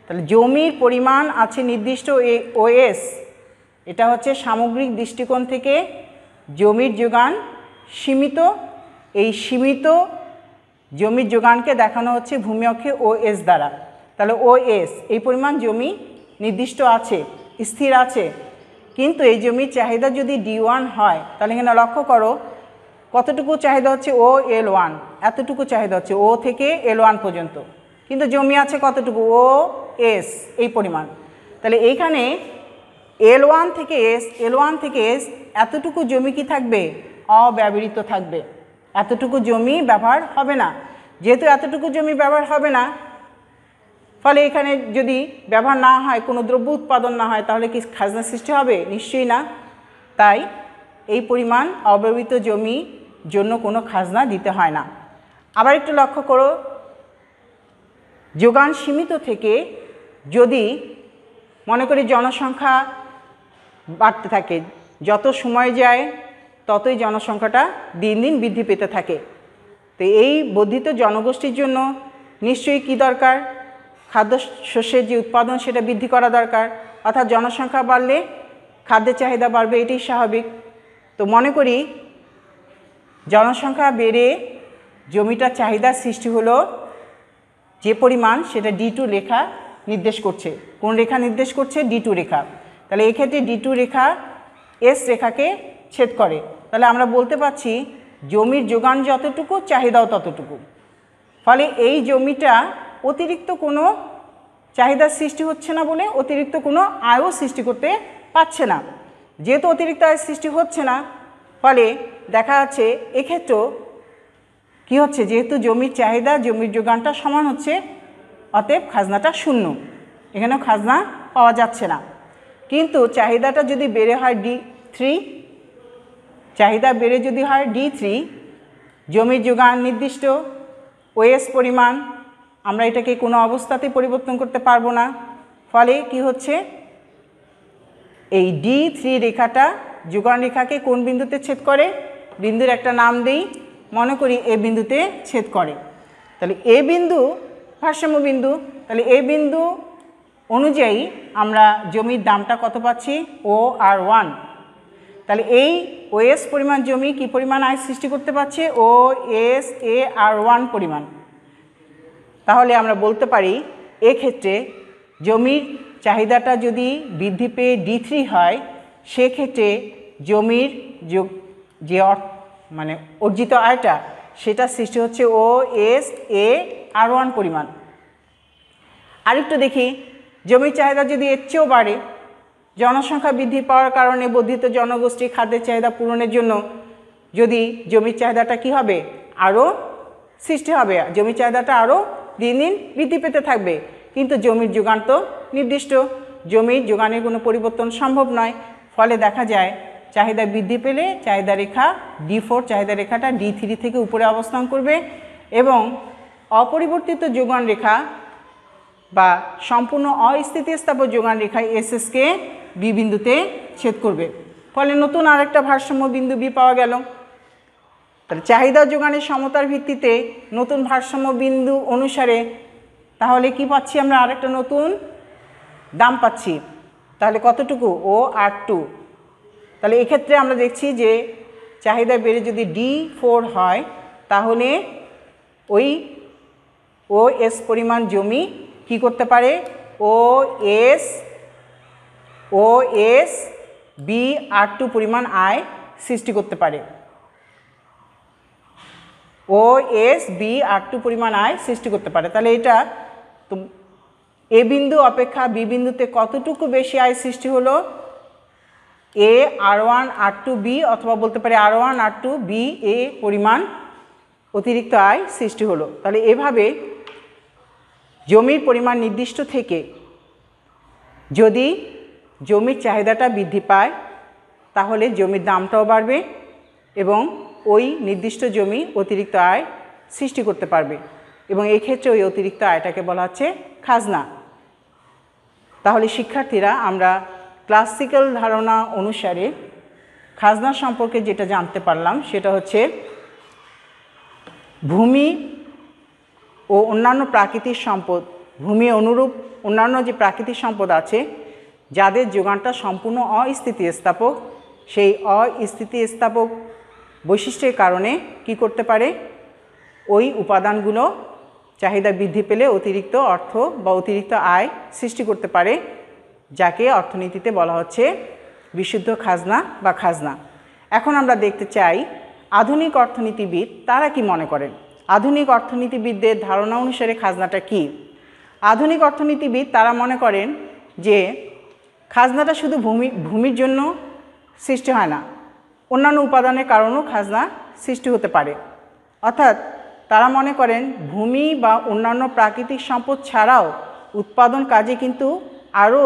তাহলে জমির পরিমাণ আছে নির্দিষ্ট ওএস, এটা হচ্ছে সামগ্রিক দৃষ্টিকোণ থেকে জমির যোগান সীমিত। এই সীমিত জমির যোগানকে দেখানো হচ্ছে ভূমি অক্ষে ওএস দ্বারা। তাহলে ওএস এই পরিমাণ জমি নির্দিষ্ট আছে, স্থির আছে। কিন্তু এই জমির চাহিদা যদি D1 হয়, তাহলে এখানে লক্ষ্য করো কতটুকু চাহিদা হচ্ছে? ও L1, এতটুকু চাহিদা হচ্ছে ও থেকে L1 পর্যন্ত। কিন্তু জমি আছে কতটুকু? ও এস এই পরিমাণ। তাহলে এইখানে L1 থেকে এস এতটুকু জমি কি থাকবে? অব্যবহৃত থাকবে, এতটুকু জমি ব্যবহার হবে না। যেহেতু এতটুকু জমি ব্যবহার হবে না, ফলে এখানে যদি ব্যবহার না হয়, কোনো দ্রব্য উৎপাদন না হয়, তাহলে কি খাজনা সৃষ্টি হবে? নিশ্চয়ই না। তাই এই পরিমাণ অব্যবহৃত জমি জন্য কোনো খাজনা দিতে হয় না। আবার একটু লক্ষ্য করো, যোগান সীমিত থেকে যদি মনে করি জনসংখ্যা বাড়তে থাকে, যত সময় যায় ততই জনসংখ্যাটা দিন দিন বৃদ্ধি পেতে থাকে। তো এই বর্ধিত জনগোষ্ঠীর জন্য নিশ্চয়ই কি দরকার? খাদ্য শস্যের যে উৎপাদন সেটা বৃদ্ধি করা দরকার। অর্থাৎ জনসংখ্যা বাড়লে খাদ্যের চাহিদা বাড়বে, এটাই স্বাভাবিক। তো মনে করি জনসংখ্যা বেড়ে জমিটার চাহিদার সৃষ্টি হলো যে পরিমাণ, সেটা D2 রেখা নির্দেশ করছে। কোন রেখা নির্দেশ করছে? D2 রেখা। তাহলে এক্ষেত্রে D2 রেখা এস রেখাকে ছেদ করে। তাহলে আমরা বলতে পারছি জমির যোগান যতটুকু, চাহিদাও ততটুকু। ফলে এই জমিটা অতিরিক্ত কোনো চাহিদার সৃষ্টি হচ্ছে না বলে অতিরিক্ত কোনো আয়ও সৃষ্টি করতে পারছে না। যেহেতু অতিরিক্ত আয় সৃষ্টি হচ্ছে না, ফলে দেখা যাচ্ছে এক্ষেত্রেও কী হচ্ছে? যেহেতু জমির চাহিদা জমির যোগানটা সমান হচ্ছে, অতএব খাজনাটা শূন্য, এখানেও খাজনা পাওয়া যাচ্ছে না। কিন্তু চাহিদাটা যদি বেড়ে হয় D3, চাহিদা বেড়ে যদি হয় D3, জমির যোগান নির্দিষ্ট ওএস পরিমাণ, আমরা এটাকে কোনো অবস্থাতেই পরিবর্তন করতে পারবো না। ফলে কি হচ্ছে? এই D3 রেখাটা যোগান রেখাকে কোন বিন্দুতে ছেদ করে? বিন্দুর একটা নাম দেই, মনে করি এ বিন্দুতে ছেদ করে। তাহলে এ বিন্দু ভারসাম্য বিন্দু। তাহলে এ বিন্দু অনুযায়ী আমরা জমির দামটা কত পাচ্ছি? OR1। তাহলে এই OS পরিমাণ জমি কি পরিমাণ আয় সৃষ্টি করতে পারছে? OSAR1 পরিমাণ। তাহলে আমরা বলতে পারি এক্ষেত্রে জমির চাহিদাটা যদি বৃদ্ধি পেয়ে D3 হয়, সেক্ষেত্রে জমির যে মানে অর্জিত আয়টা সেটা সৃষ্টি হচ্ছে OSAR1 পরিমাণ। আরেকটু দেখি, জমির চাহিদা যদি এর চেয়েও বাড়ে, জনসংখ্যা বৃদ্ধি পাওয়ার কারণে বর্ধিত জনগোষ্ঠী খাদ্যের চাহিদা পূরণের জন্য যদি জমির চাহিদাটা কি হবে? আরও সৃষ্টি হবে, জমির চাহিদাটা আরও দিন দিন বৃদ্ধি পেতে থাকবে। কিন্তু জমির যোগান তো নির্দিষ্ট, জমির যোগানের কোনো পরিবর্তন সম্ভব নয়। ফলে দেখা যায় চাহিদা বৃদ্ধি পেলে চাহিদা রেখা D4, চাহিদা রেখাটা D3 থেকে উপরে অবস্থান করবে এবং অপরিবর্তিত যোগান রেখা বা সম্পূর্ণ অস্থিতিস্থাপক যোগান রেখা SS-কে B বিন্দুতে ছেদ করবে। ফলে নতুন আরেকটা ভারসাম্য বিন্দু B পাওয়া গেল। তাহলে চাহিদা যোগানের সমতার ভিত্তিতে নতুন ভারসাম্য বিন্দু অনুসারে তাহলে কি পাচ্ছি আমরা? আরেকটা নতুন দাম পাচ্ছি। তাহলে কতটুকু? OR2। তাহলে এক্ষেত্রে আমরা দেখছি যে চাহিদা বেড়ে যদি D4 হয়, তাহলে ওই OS পরিমাণ জমি কি করতে পারে? OSBR2 পরিমাণ আয় সৃষ্টি করতে পারে। OSBR2 পরিমাণ আয় সৃষ্টি করতে পারে। তাহলে এটা তো এ বিন্দু অপেক্ষা বি বিন্দুতে কতটুকু বেশি আয় সৃষ্টি হলো? AR1 R2 B, অথবা বলতে পারি R1 R2 B A পরিমাণ অতিরিক্ত আয় সৃষ্টি হলো। তাহলে এভাবে জমির পরিমাণ নির্দিষ্ট থেকে যদি জমির চাহিদাটা বৃদ্ধি পায়, তাহলে জমির দামটাও বাড়বে এবং ওই নির্দিষ্ট জমি অতিরিক্ত আয় সৃষ্টি করতে পারবে এবং এই ক্ষেত্রে ওই অতিরিক্ত আয়টাকে বলা হচ্ছে খাজনা। তাহলে শিক্ষার্থীরা, আমরা ক্লাসিক্যাল ধারণা অনুসারে খাজনা সম্পর্কে যেটা জানতে পারলাম সেটা হচ্ছে ভূমি ও অন্যান্য প্রাকৃতিক সম্পদ, ভূমি অনুরূপ অন্যান্য যে প্রাকৃতিক সম্পদ আছে যাদের যোগানটা সম্পূর্ণ অস্থিতিস্থাপক, সেই অস্থিতিস্থাপক বৈশিষ্ট্যের কারণে কি করতে পারে? ওই উপাদানগুলো চাহিদা বৃদ্ধি পেলে অতিরিক্ত অর্থ বা অতিরিক্ত আয় সৃষ্টি করতে পারে, যাকে অর্থনীতিতে বলা হচ্ছে বিশুদ্ধ খাজনা বা খাজনা। এখন আমরা দেখতে চাই আধুনিক অর্থনীতিবিদ তারা কি মনে করেন। আধুনিক অর্থনীতিবিদদের ধারণা অনুসারে খাজনাটা কি? আধুনিক অর্থনীতিবিদ তারা মনে করেন যে খাজনাটা শুধু ভূমির জন্য সৃষ্টি হয় না, অন্যান্য উপাদানের কারণেও খাজনা সৃষ্টি হতে পারে। অর্থাৎ তারা মনে করেন ভূমি বা অন্যান্য প্রাকৃতিক সম্পদ ছাড়াও উৎপাদন কাজে কিন্তু আরও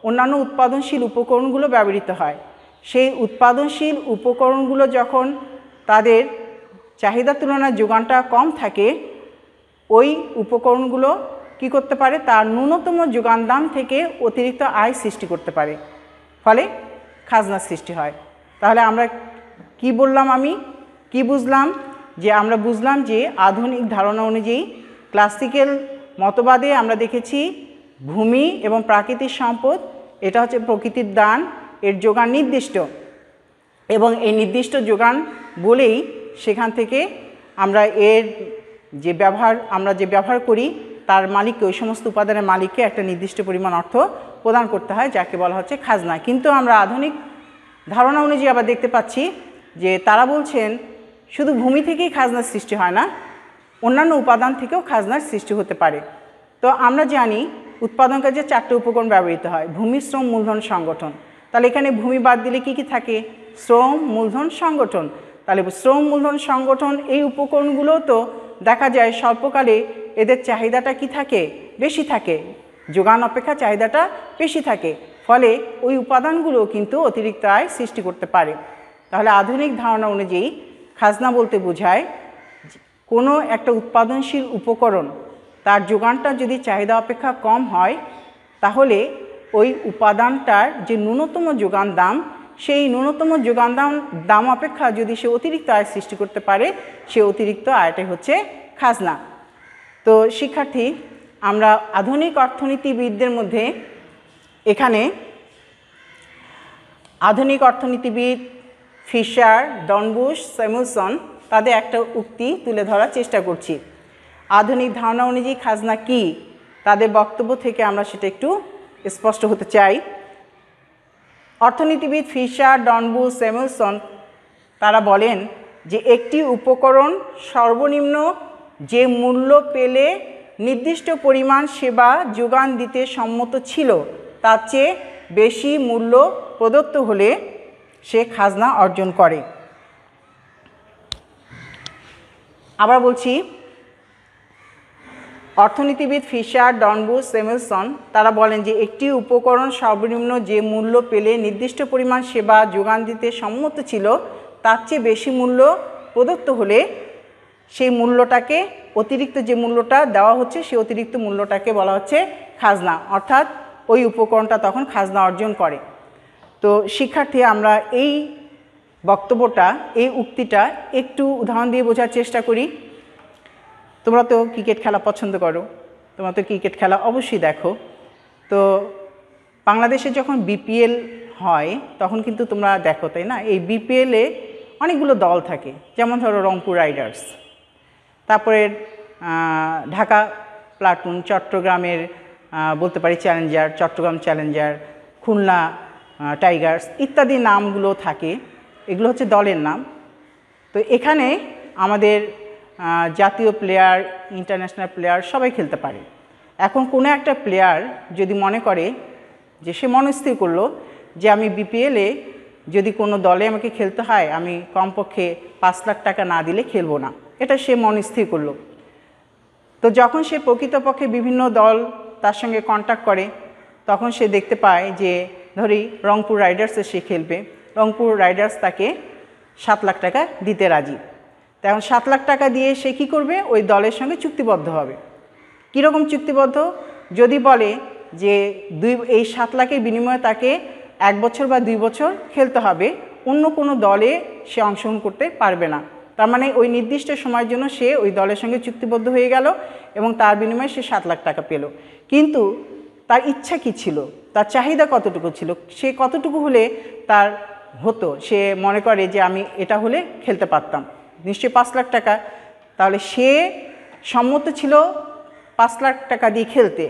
অন্যান্য উৎপাদনশীল উপকরণগুলো ব্যবহৃত হয়। সেই উৎপাদনশীল উপকরণগুলো যখন তাদের চাহিদার তুলনায় যোগানটা কম থাকে, ওই উপকরণগুলো কি করতে পারে? তার ন্যূনতম যোগান দাম থেকে অতিরিক্ত আয় সৃষ্টি করতে পারে, ফলে খাজনার সৃষ্টি হয়। তাহলে আমরা কি বললাম? আমি কি বুঝলাম? যে আমরা বুঝলাম যে আধুনিক ধারণা অনুযায়ী ক্লাসিক্যাল মতবাদে আমরা দেখেছি ভূমি এবং প্রাকৃতিক সম্পদ এটা হচ্ছে প্রকৃতির দান, এর যোগান নির্দিষ্ট এবং এই নির্দিষ্ট যোগান বলেই সেখান থেকে আমরা এর যে ব্যবহার করি তার মালিককে, ওই সমস্ত উপাদানের মালিককে একটা নির্দিষ্ট পরিমাণ অর্থ প্রদান করতে হয়, যাকে বলা হচ্ছে খাজনা। কিন্তু আমরা আধুনিক ধারণা অনুযায়ী আবার দেখতে পাচ্ছি যে তারা বলছেন শুধু ভূমি থেকেই খাজনার সৃষ্টি হয় না, অন্যান্য উপাদান থেকেও খাজনার সৃষ্টি হতে পারে। তো আমরা জানি উৎপাদন কাজে 4টে উপকরণ ব্যবহৃত হয়: ভূমি, শ্রম, মূলধন, সংগঠন। তাহলে এখানে ভূমি বাদ দিলে কি কি থাকে? শ্রম, মূলধন, সংগঠন। তাহলে শ্রম, মূলধন, সংগঠন এই উপকরণগুলো তো দেখা যায় স্বল্পকালে এদের চাহিদাটা কি থাকে? বেশি থাকে, যোগান অপেক্ষা চাহিদাটা বেশি থাকে, ফলে ওই উপাদানগুলো কিন্তু অতিরিক্ত আয় সৃষ্টি করতে পারে। তাহলে আধুনিক ধারণা অনুযায়ী খাজনা বলতে বোঝায় কোনো একটা উৎপাদনশীল উপকরণ তার যোগানটা যদি চাহিদা অপেক্ষা কম হয়, তাহলে ওই উপাদানটার যে ন্যূনতম যোগান দাম, সেই ন্যূনতম যোগান দাম অপেক্ষা যদি সে অতিরিক্ত আয় সৃষ্টি করতে পারে, সে অতিরিক্ত আয়টাই হচ্ছে খাজনা। তো শিক্ষার্থী, আমরা আধুনিক অর্থনীতিবিদদের মধ্যে এখানে আধুনিক অর্থনীতিবিদ ফিশার, ডনবুশ, স্যামুয়েলসন তাদের একটা উক্তি তুলে ধরার চেষ্টা করছি। আধুনিক ধারণা অনুযায়ী খাজনা কি, তাদের বক্তব্য থেকে আমরা সেটা একটু স্পষ্ট হতে চাই। অর্থনীতিবিদ ফিশার, ডনবুশ, স্যামুয়েলসন তারা বলেন যে একটি উপকরণ সর্বনিম্ন যে মূল্য পেলে নির্দিষ্ট পরিমাণ সেবা যোগান দিতে সম্মত ছিল তার চেয়ে বেশি মূল্য প্রদত্ত হলে সে খাজনা অর্জন করে। আবার বলছি, অর্থনীতিবিদ ফিশার, ডনবুশ, স্যামুয়েলসন তারা বলেন যে একটি উপকরণ সর্বনিম্ন যে মূল্য পেলে নির্দিষ্ট পরিমাণ সেবা যোগান দিতে সম্মত ছিল তার চেয়ে বেশি মূল্য প্রদত্ত হলে সেই মূল্যটাকে, অতিরিক্ত যে মূল্যটা দেওয়া হচ্ছে সেই অতিরিক্ত মূল্যটাকে বলা হচ্ছে খাজনা, অর্থাৎ ওই উপকরণটা তখন খাজনা অর্জন করে। তো শিক্ষার্থী, আমরা এই বক্তব্যটা, এই উক্তিটা একটু উদাহরণ দিয়ে বোঝার চেষ্টা করি। তোমরা তো ক্রিকেট খেলা পছন্দ করো, তোমরা তো ক্রিকেট খেলা অবশ্যই দেখো। তো বাংলাদেশে যখন বিপিএল হয় তখন কিন্তু তোমরা দেখো, তাই না? এই বিপিএলে অনেকগুলো দল থাকে, যেমন ধরো রংপুর রাইডার্স, তারপরে ঢাকা প্লাটুন, চট্টগ্রামের বলতে পারি challenger, Chattogram challenger, Khulna tigers ইত্যাদি নামগুলো থাকে। এগুলো হচ্ছে দলের নাম। তো এখানে আমাদের জাতীয় প্লেয়ার, ইন্টারন্যাশনাল প্লেয়ার সবাই খেলতে পারে। এখন কোনো একটা প্লেয়ার যদি মনে করে যে সে মনস্থির করলো যে আমি বিপিএলে যদি কোনো দলে আমাকে খেলতে হয় আমি কমপক্ষে 5 লাখ টাকা না দিলে খেলবো না, এটা সে মনস্থির করলো। তো যখন সে প্রকৃতপক্ষে বিভিন্ন দল তার সঙ্গে কন্ট্যাক্ট করে তখন সে দেখতে পায় যে ধরি রংপুর রাইডার্সে সে খেলবে, রংপুর রাইডার্স তাকে 7 লাখ টাকা দিতে রাজি। তখন 7 লাখ টাকা দিয়ে সে কী করবে? ওই দলের সঙ্গে চুক্তিবদ্ধ হবে। কীরকম চুক্তিবদ্ধ? যদি বলে যে এই 7 লাখের বিনিময়ে তাকে 1 বছর বা 2 বছর খেলতে হবে, অন্য কোনো দলে সে অংশগ্রহণ করতে পারবে না। তার মানে ওই নির্দিষ্ট সময়ের জন্য সে ওই দলের সঙ্গে চুক্তিবদ্ধ হয়ে গেল এবং তার বিনিময়ে সে 7 লাখ টাকা পেল। কিন্তু তার ইচ্ছা কী ছিল, তার চাহিদা কতটুকু ছিল, সে কতটুকু হলে তার হতো, সে মনে করে যে আমি এটা হলে খেলতে পারতাম, নিশ্চয়ই 5 লাখ টাকা। তাহলে সে সম্মত ছিল 5 লাখ টাকা দিয়ে খেলতে,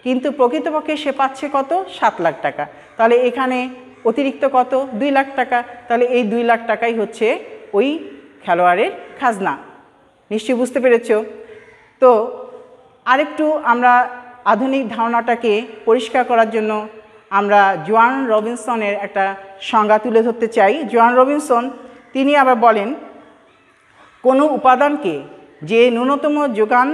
কিন্তু প্রকৃতপক্ষে সে পাচ্ছে কত? 7 লাখ টাকা। তাহলে এখানে অতিরিক্ত কত? 2 লাখ টাকা। তাহলে এই 2 লাখ টাকাই হচ্ছে ওই খেলোয়াড়ের খাজনা। নিশ্চয়ই বুঝতে পেরেছ? তো আরেকটু আমরা আধুনিক ধারণাটাকে পরিষ্কার করার জন্য আমরা জোয়ান রবিনসনের একটা সংজ্ঞা তুলে ধরতে চাই। জোয়ান রবিনসন তিনি আবার বলেন, কোনো উপাদানকে যে ন্যূনতম যোগান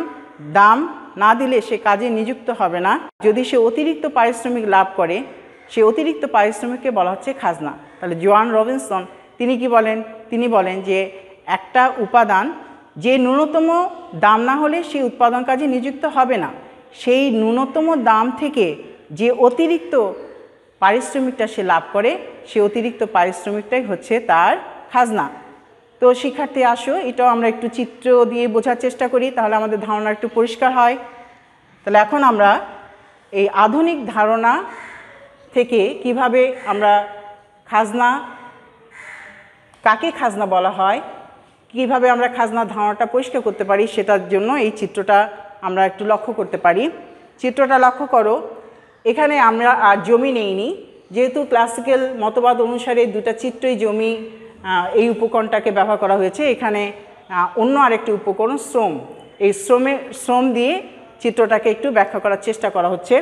দাম না দিলে সে কাজে নিযুক্ত হবে না, যদি সে অতিরিক্ত পারিশ্রমিক লাভ করে সে অতিরিক্ত পারিশ্রমিককে বলা হচ্ছে খাজনা। তাহলে জোয়ান রবিনসন তিনি কি বলেন? তিনি বলেন যে একটা উপাদান যে ন্যূনতম দাম না হলে সেই উৎপাদন কাজে নিযুক্ত হবে না, সেই ন্যূনতম দাম থেকে যে অতিরিক্ত পারিশ্রমিকটা সে লাভ করে সেই অতিরিক্ত পারিশ্রমিকটাই হচ্ছে তার খাজনা। তো শিক্ষার্থী আসো, এটাও আমরা একটু চিত্র দিয়ে বোঝার চেষ্টা করি, তাহলে আমাদের ধারণা একটু পরিষ্কার হয়। তাহলে এখন আমরা এই আধুনিক ধারণা থেকে কিভাবে আমরা খাজনা, কাকে খাজনা বলা হয়, কিভাবে আমরা খাজনা ধারণাটা পরিষ্কার করতে পারি সেটার জন্য এই চিত্রটা আমরা একটু লক্ষ্য করতে পারি। চিত্রটা লক্ষ্য করো, এখানে আমরা আর জমি নেইনি, যেহেতু ক্লাসিক্যাল মতবাদ অনুসারে দুটা চিত্রই জমি এই উপকরণটাকে ব্যবহার করা হয়েছে। এখানে অন্য আরেকটি উপকরণ শ্রম, এই শ্রম দিয়ে চিত্রটাকে একটু ব্যাখ্যা করার চেষ্টা করা হচ্ছে।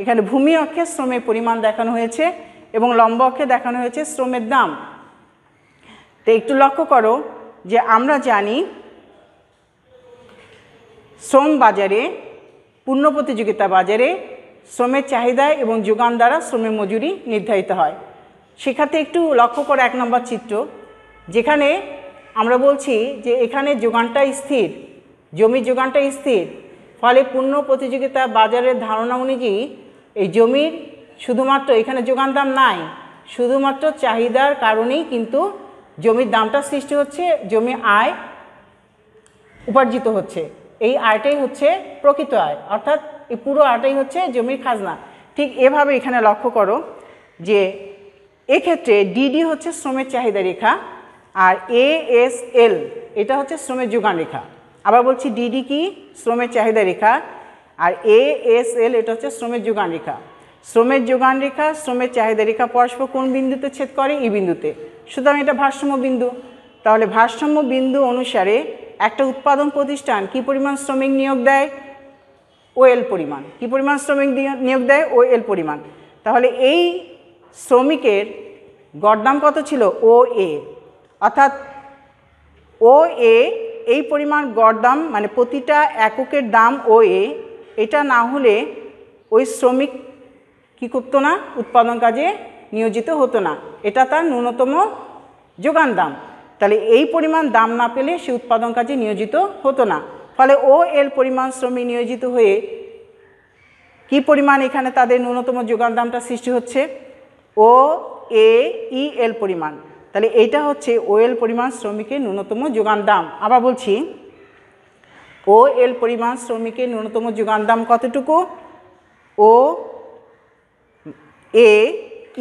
এখানে ভূমি অক্ষে শ্রমের পরিমাণ দেখানো হয়েছে এবং লম্ব অক্ষে দেখানো হয়েছে শ্রমের দাম। তো একটু লক্ষ্য করো যে আমরা জানি শ্রম বাজারে, পূর্ণ প্রতিযোগিতা বাজারে শ্রমের চাহিদা এবং যোগান দ্বারা শ্রমের মজুরি নির্ধারিত হয়। সেক্ষেত্রে একটু লক্ষ্য করে 1 নম্বর চিত্র, যেখানে আমরা বলছি যে এখানে যোগানটা স্থির, জমির যোগানটা স্থির, ফলে পূর্ণ প্রতিযোগিতা বাজারের ধারণা অনুযায়ী এই জমির শুধুমাত্র এখানে যোগান দাম নাই, শুধুমাত্র চাহিদার কারণেই কিন্তু জমির দামটা সৃষ্টি হচ্ছে, জমি আয় উপার্জিত হচ্ছে। এই আয়টাই হচ্ছে প্রকৃত আয়, অর্থাৎ এই পুরো আয়টাই হচ্ছে জমির খাজনা। ঠিক এভাবে এখানে লক্ষ্য করো যে এক্ষেত্রে ডিডি হচ্ছে শ্রমের চাহিদা রেখা আর এএসএল এটা হচ্ছে শ্রমের যোগান রেখা। আবার বলছি, ডিডি কি? শ্রমের চাহিদা রেখা, আর এএসএল এটা হচ্ছে শ্রমের যোগান রেখা। শ্রমের যোগান রেখা, শ্রমের চাহিদা রেখা পরস্পর কোন বিন্দুতে ছেদ করে? ই বিন্দুতে। সুতরাং এটা ভারসাম্য বিন্দু। তাহলে ভারসাম্য বিন্দু অনুসারে একটা উৎপাদন প্রতিষ্ঠান কি পরিমাণ শ্রমিক নিয়োগ দেয়? ওএল পরিমাণ। কি পরিমাণ শ্রমিক নিয়োগ দেয়? ওএল পরিমাণ। তাহলে এই শ্রমিকের গড় দাম কত ছিল? ও এ, অর্থাৎ ও এ এই পরিমাণ গড় দাম, মানে প্রতিটা এককের দাম ও এ, এটা না হলে ওই শ্রমিক কী করতো না? উৎপাদন কাজে নিয়োজিত হতো না। এটা তার ন্যূনতম যোগান দাম। তাহলে এই পরিমাণ দাম না পেলে সে উৎপাদন কাজে নিয়োজিত হতো না। ফলে ও এল পরিমাণ শ্রমিক নিয়োজিত হয়ে কি পরিমাণ এখানে তাদের ন্যূনতম যোগান দামটা সৃষ্টি হচ্ছে? ও এ ই এল পরিমাণ। তাহলে এইটা হচ্ছে ও এল পরিমাণ শ্রমিকের ন্যূনতম যোগান দাম। আবার বলছি, ও এল পরিমাণ শ্রমিকের ন্যূনতম যোগান দাম কতটুকু? ও এ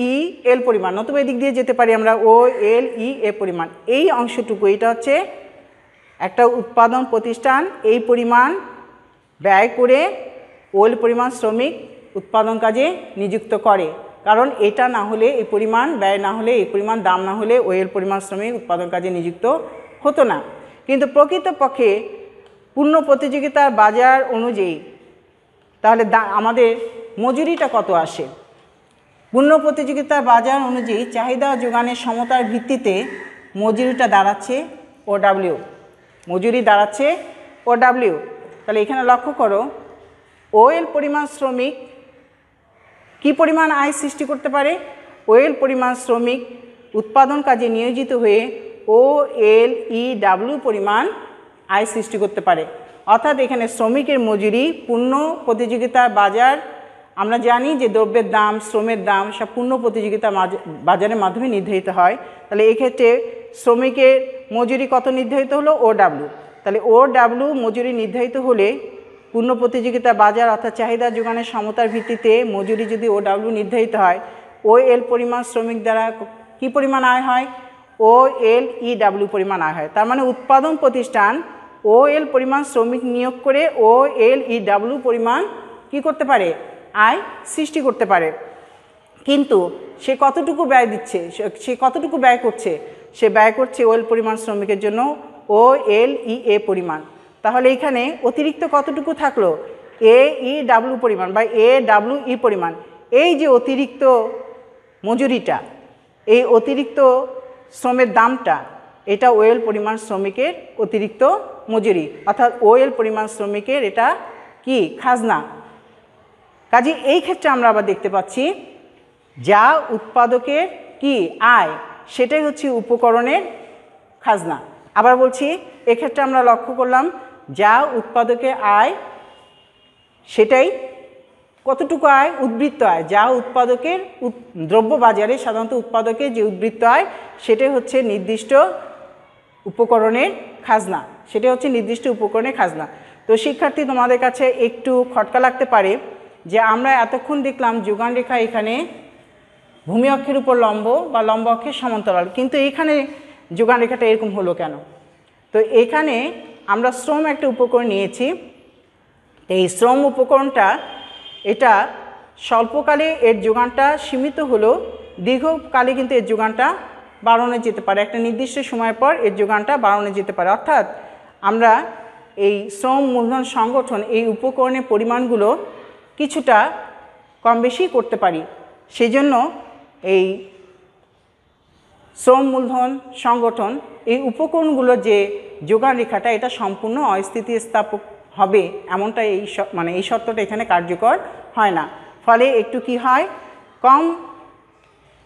ই এল পরিমাণ, নতুবা এদিক দিয়ে যেতে পারি আমরা, ও এল ই এ পরিমাণ। এই অংশটুকু, এটা হচ্ছে একটা উৎপাদন প্রতিষ্ঠান এই পরিমাণ ব্যয় করে ওএল পরিমাণ শ্রমিক উৎপাদন কাজে নিযুক্ত করে। কারণ এটা না হলে, এই পরিমাণ ব্যয় না হলে, এই পরিমাণ দাম না হলে ওএল পরিমাণ শ্রমিক উৎপাদন কাজে নিযুক্ত হতো না। কিন্তু প্রকৃতপক্ষে পূর্ণ প্রতিযোগিতার বাজার অনুযায়ী তাহলে আমাদের মজুরিটা কত আসে? পূর্ণ প্রতিযোগিতার বাজার অনুযায়ী চাহিদা যোগানের সমতার ভিত্তিতে মজুরিটা দাঁড়াচ্ছে OW। মজুরি দাঁড়াচ্ছে OW। তাহলে এখানে লক্ষ্য করো, ওএল পরিমাণ শ্রমিক কি পরিমাণ আয় সৃষ্টি করতে পারে? ওএল পরিমাণ শ্রমিক উৎপাদন কাজে নিয়োজিত হয়ে OLEW পরিমাণ আয় সৃষ্টি করতে পারে। অর্থাৎ এখানে শ্রমিকের মজুরি পূর্ণ প্রতিযোগিতার বাজার, আমরা জানি যে দ্রব্যের দাম, শ্রমের দাম সব পূর্ণ প্রতিযোগিতা বাজারের মাধ্যমে নির্ধারিত হয়। তাহলে এক্ষেত্রে শ্রমিকের মজুরি কত নির্ধারিত হলো? OW। তাহলে OW মজুরি নির্ধারিত হলে পূর্ণ প্রতিযোগিতা বাজার অর্থাৎ চাহিদা যোগানের সমতার ভিত্তিতে মজুরি যদি OW নির্ধারিত হয়, OL পরিমাণ শ্রমিক দ্বারা কি পরিমাণ আয় হয়? OLEW পরিমাণ আয় হয়। তার মানে উৎপাদন প্রতিষ্ঠান OL পরিমাণ শ্রমিক নিয়োগ করে OLEW পরিমাণ কি করতে পারে? আয় সৃষ্টি করতে পারে। কিন্তু সে কতটুকু ব্যয় দিচ্ছে? সে কতটুকু ব্যয় করছে? সে ব্যয় করছে ওএল পরিমাণ শ্রমিকের জন্য OLEA পরিমাণ। তাহলে এখানে অতিরিক্ত কতটুকু থাকলো? AEW পরিমাণ বা AWE পরিমাণ। এই যে অতিরিক্ত মজুরিটা, এই অতিরিক্ত শ্রমের দামটা, এটা ওএল পরিমাণ শ্রমিকের অতিরিক্ত মজুরি, অর্থাৎ ওএল পরিমাণ শ্রমিকের এটা কি? খাজনা। কাজে এই ক্ষেত্রে আমরা আবার দেখতে পাচ্ছি যা উৎপাদকের কি আয়, সেটাই হচ্ছে উপকরণের খাজনা। আবার বলছি, এক্ষেত্রে আমরা লক্ষ্য করলাম যা উৎপাদকের আয় সেটাই কতটুকু আয়? উদ্বৃত্ত আয়। যা উৎপাদকের দ্রব্য বাজারে সাধারণত উৎপাদকের যে উদ্বৃত্ত আয় সেটাই হচ্ছে নির্দিষ্ট উপকরণের খাজনা। সেটাই হচ্ছে নির্দিষ্ট উপকরণের খাজনা। তো শিক্ষার্থী, তোমাদের কাছে একটু খটকা লাগতে পারে যে আমরা এতক্ষণ দেখলাম যোগান রেখা এখানে ভূমি অক্ষের উপর লম্ব বা লম্ব অক্ষের সমান্তরাল, কিন্তু এখানে যোগান রেখাটা এরকম হলো কেন? তো এখানে আমরা শ্রম একটা উপকরণ নিয়েছি। এই শ্রম উপকরণটা এটা স্বল্পকালে এর যোগানটা সীমিত হলেও দীর্ঘকালে কিন্তু এর যোগানটা বাড়ানো যেতে পারে। একটা নির্দিষ্ট সময় পর এর যোগানটা বাড়ানো যেতে পারে। অর্থাৎ আমরা এই শ্রম মূলধন সংগঠন এই উপকরণের পরিমাণগুলো কিছুটা কম বেশি করতে পারি। সেজন্য এই শ্রম মূলধন সংগঠন এই উপকরণগুলোর যে যোগান রেখাটা এটা সম্পূর্ণ অস্থিতিস্থাপক হবে এমনটা এই শর্তটা এখানে কার্যকর হয় না। ফলে একটু কি হয়?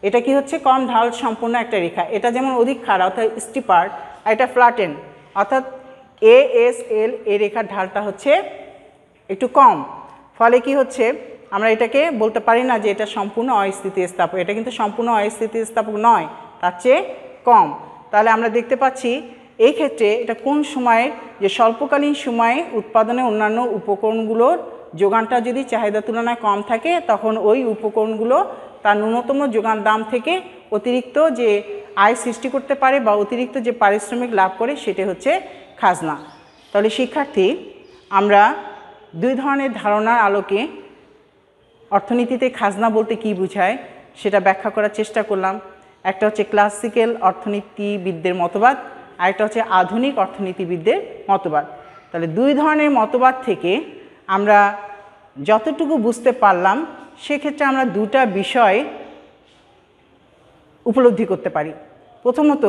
এটা কি হচ্ছে? কম ঢাল সম্পূর্ণ একটা রেখা। এটা যেমন অধিক খাড়া অর্থাৎ স্টিপার, আর এটা ফ্ল্যাটেন অর্থাৎ ASL এই রেখার ঢালটা হচ্ছে একটু কম। ফলে কি হচ্ছে? আমরা এটাকে বলতে পারি না যে এটা সম্পূর্ণ অস্থিতিস্থাপক। এটা কিন্তু সম্পূর্ণ অস্থিতিস্থাপক নয়, তার চেয়ে কম। তাহলে আমরা দেখতে পাচ্ছি এই ক্ষেত্রে এটা কোন সময়ে, যে স্বল্পকালীন সময়ে উৎপাদনের অন্যান্য উপকরণগুলোর যোগানটা যদি চাহিদার তুলনায় কম থাকে তখন ওই উপকরণগুলো তার ন্যূনতম যোগান দাম থেকে অতিরিক্ত যে আয় সৃষ্টি করতে পারে বা অতিরিক্ত যে পারিশ্রমিক লাভ করে সেটা হচ্ছে খাজনা। তাহলে শিক্ষার্থী, আমরা দুই ধরনের ধারণার আলোকে অর্থনীতিতে খাজনা বলতে কী বোঝায় সেটা ব্যাখ্যা করার চেষ্টা করলাম। একটা হচ্ছে ক্লাসিক্যাল অর্থনীতিবিদদের মতবাদ, আরেকটা হচ্ছে আধুনিক অর্থনীতিবিদদের মতবাদ। তাহলে দুই ধরনের মতবাদ থেকে আমরা যতটুকু বুঝতে পারলাম সেক্ষেত্রে আমরা দুটা বিষয় উপলব্ধি করতে পারি। প্রথমত,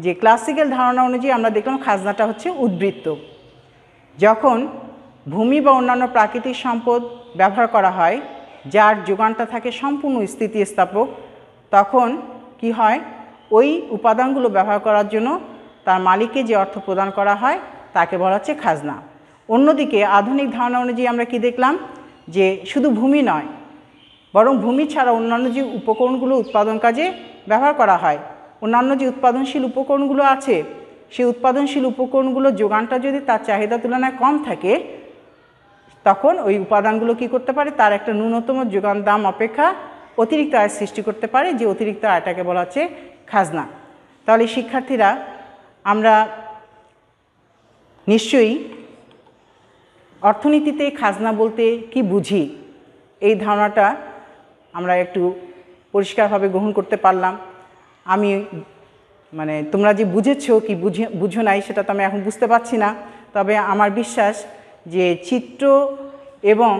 যে ক্লাসিক্যাল ধারণা অনুযায়ী আমরা দেখলাম খাজনাটা হচ্ছে উদ্বৃত্ত। যখন ভূমি বা অন্যান্য প্রাকৃতিক সম্পদ ব্যবহার করা হয় যার যোগানটা থাকে সম্পূর্ণ স্থিতিস্থাপক, তখন কি হয়, ওই উপাদানগুলো ব্যবহার করার জন্য তার মালিককে যে অর্থ প্রদান করা হয় তাকে বলা হচ্ছে খাজনা। অন্যদিকে আধুনিক ধারণা অনুযায়ী আমরা কি দেখলাম, যে শুধু ভূমি নয়, বরং ভূমি ছাড়া অন্যান্য যে উপকরণগুলো উৎপাদন কাজে ব্যবহার করা হয়, অন্যান্য যে উৎপাদনশীল উপকরণগুলো আছে, সেই উৎপাদনশীল উপকরণগুলোর যোগানটা যদি তার চাহিদা তুলনায় কম থাকে, তখন ওই উপাদানগুলো কি করতে পারে, তার একটা ন্যূনতম যোগান দাম অপেক্ষা অতিরিক্ত আয় সৃষ্টি করতে পারে, যে অতিরিক্ত আয়টাকে বলা হচ্ছে খাজনা। তাহলে শিক্ষার্থীরা, আমরা নিশ্চয়ই অর্থনীতিতে খাজনা বলতে কি বুঝি এই ধারণাটা আমরা একটু পরিষ্কারভাবে গ্রহণ করতে পারলাম। আমি তোমরা যে বুঝেছ কি বুঝো নাই সেটা তো আমি এখন বুঝতে পারছি না, তবে আমার বিশ্বাস যে চিত্র এবং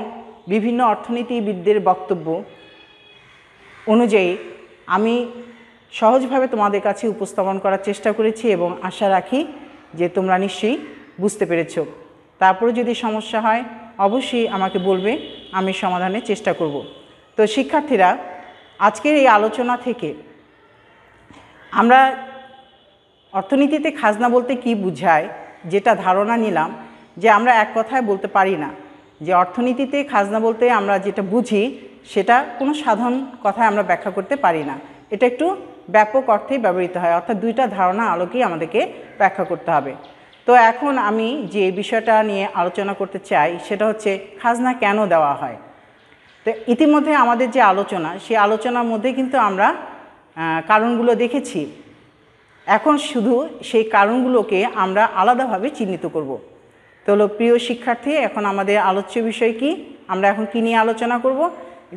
বিভিন্ন অর্থনীতিবিদদের বক্তব্য অনুযায়ী আমি সহজভাবে তোমাদের কাছে উপস্থাপন করার চেষ্টা করেছি এবং আশা রাখি যে তোমরা নিশ্চয়ই বুঝতে পেরেছ। তারপরে যদি সমস্যা হয় অবশ্যই আমাকে বলবে, আমি সমাধানের চেষ্টা করব। তো শিক্ষার্থীরা, আজকের এই আলোচনা থেকে আমরা অর্থনীতিতে খাজনা বলতে কি বোঝায় যেটা ধারণা নিলাম, যে আমরা এক কথায় বলতে পারি না যে অর্থনীতিতে খাজনা বলতে আমরা যেটা বুঝি সেটা কোনো সাধারণ কথায় আমরা ব্যাখ্যা করতে পারি না। এটা একটু ব্যাপক অর্থেই ব্যবহৃত হয়, অর্থাৎ দুইটা ধারণা আলোকেই আমাদেরকে ব্যাখ্যা করতে হবে। তো এখন আমি যে বিষয়টা নিয়ে আলোচনা করতে চাই সেটা হচ্ছে খাজনা কেন দেওয়া হয়। তো ইতিমধ্যে আমাদের যে আলোচনা, সেই আলোচনার মধ্যে কিন্তু আমরা কারণগুলো দেখেছি। এখন শুধু সেই কারণগুলোকে আমরা আলাদাভাবে চিহ্নিত করব। তো প্রিয় শিক্ষার্থী, এখন আমাদের আলোচ্য বিষয় কি, আমরা এখন কি নিয়ে আলোচনা করব,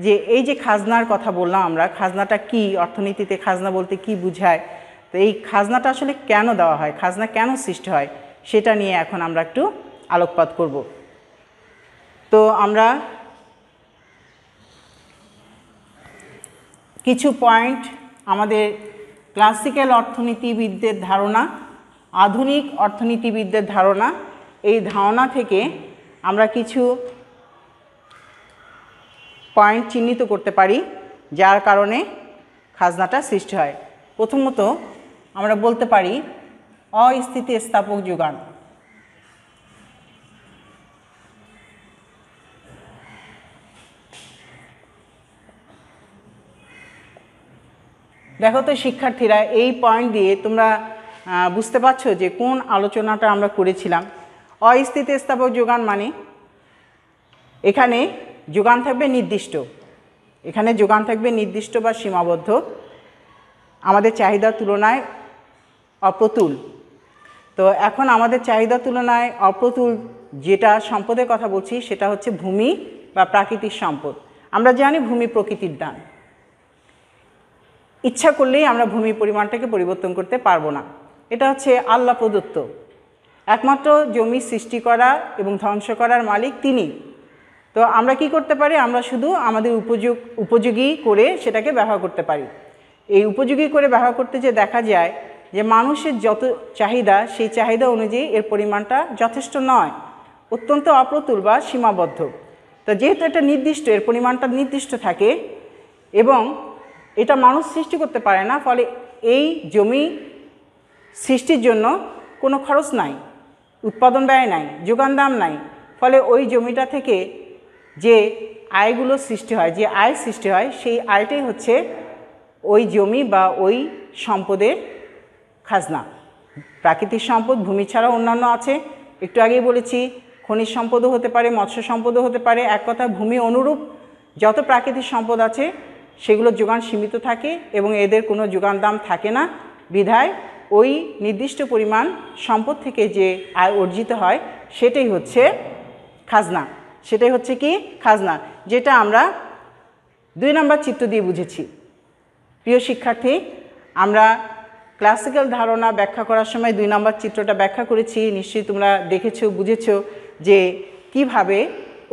যে এই যে খাজনার কথা বললাম আমরা, খাজনাটা কি, অর্থনীতিতে খাজনা বলতে কি বোঝায়, তো এই খাজনাটা আসলে কেন দেওয়া হয়, খাজনা কেন সৃষ্টি হয়, সেটা নিয়ে এখন আমরা একটু আলোকপাত করব। তো আমরা কিছু পয়েন্ট আমাদের ক্লাসিক্যাল অর্থনীতিবিদদের ধারণা, আধুনিক অর্থনীতিবিদদের ধারণা, এই ধারণা থেকে আমরা কিছু পয়েন্ট চিহ্নিত করতে পারি যার কারণে খাজনাটা সৃষ্টি হয়। প্রথমত আমরা বলতে পারি অস্থিতিস্থাপক যোগান। দেখো তো শিক্ষার্থীরা, এই পয়েন্ট দিয়ে তোমরা বুঝতে পারছো যে কোন আলোচনাটা আমরা করেছিলাম। অস্থিতিস্থাপক যোগান মানে এখানে যোগান থাকবে নির্দিষ্ট, এখানে যোগান থাকবে নির্দিষ্ট বা সীমাবদ্ধ, আমাদের চাহিদার তুলনায় অপ্রতুল। তো এখন আমাদের চাহিদার তুলনায় অপ্রতুল যেটা সম্পদের কথা বলছি সেটা হচ্ছে ভূমি বা প্রাকৃতিক সম্পদ। আমরা জানি ভূমি প্রকৃতির দান, ইচ্ছা করলেই আমরা ভূমির পরিমাণটাকে পরিবর্তন করতে পারবো না, এটা হচ্ছে আল্লাহ প্রদত্ত। একমাত্র জমি সৃষ্টি করা এবং ধ্বংস করার মালিক তিনি। তো আমরা কি করতে পারি, আমরা শুধু আমাদের উপযোগী করে সেটাকে ব্যবহার করতে পারি। এই উপযোগী করে ব্যবহার করতে যে দেখা যায় যে মানুষের যত চাহিদা, সেই চাহিদা অনুযায়ী এর পরিমাণটা যথেষ্ট নয়, অত্যন্ত অপ্রতুল বা সীমাবদ্ধ। তো যেহেতু এটা নির্দিষ্ট, এর পরিমাণটা নির্দিষ্ট থাকে এবং এটা মানুষ সৃষ্টি করতে পারে না, ফলে এই জমি সৃষ্টির জন্য কোনো খরচ নাই, উৎপাদন ব্যয় নাই, যোগান দাম নাই, ফলে ওই জমিটা থেকে যে আয়গুলো সৃষ্টি হয়, যে আয় সৃষ্টি হয়, সেই আয়টাই হচ্ছে ওই জমি বা ওই সম্পদের খাজনা। প্রাকৃতিক সম্পদ ভূমি ছাড়াও অন্যান্য আছে, একটু আগেই বলেছি, খনিজ সম্পদও হতে পারে, মৎস্য সম্পদও হতে পারে। এক কথা, ভূমি অনুরূপ যত প্রাকৃতিক সম্পদ আছে সেগুলোর যোগান সীমিত থাকে এবং এদের কোনো যোগান দাম থাকে না, বিধায় ওই নির্দিষ্ট পরিমাণ সম্পদ থেকে যে আয় অর্জিত হয় সেটাই হচ্ছে খাজনা। সেটাই হচ্ছে কি খাজনা, যেটা আমরা 2 নম্বর চিত্র দিয়ে বুঝেছি। প্রিয় শিক্ষার্থী, আমরা ক্লাসিক্যাল ধারণা ব্যাখ্যা করার সময় 2 নম্বর চিত্রটা ব্যাখ্যা করেছি। নিশ্চয়ই তোমরা দেখেছো, বুঝেছো যে কিভাবে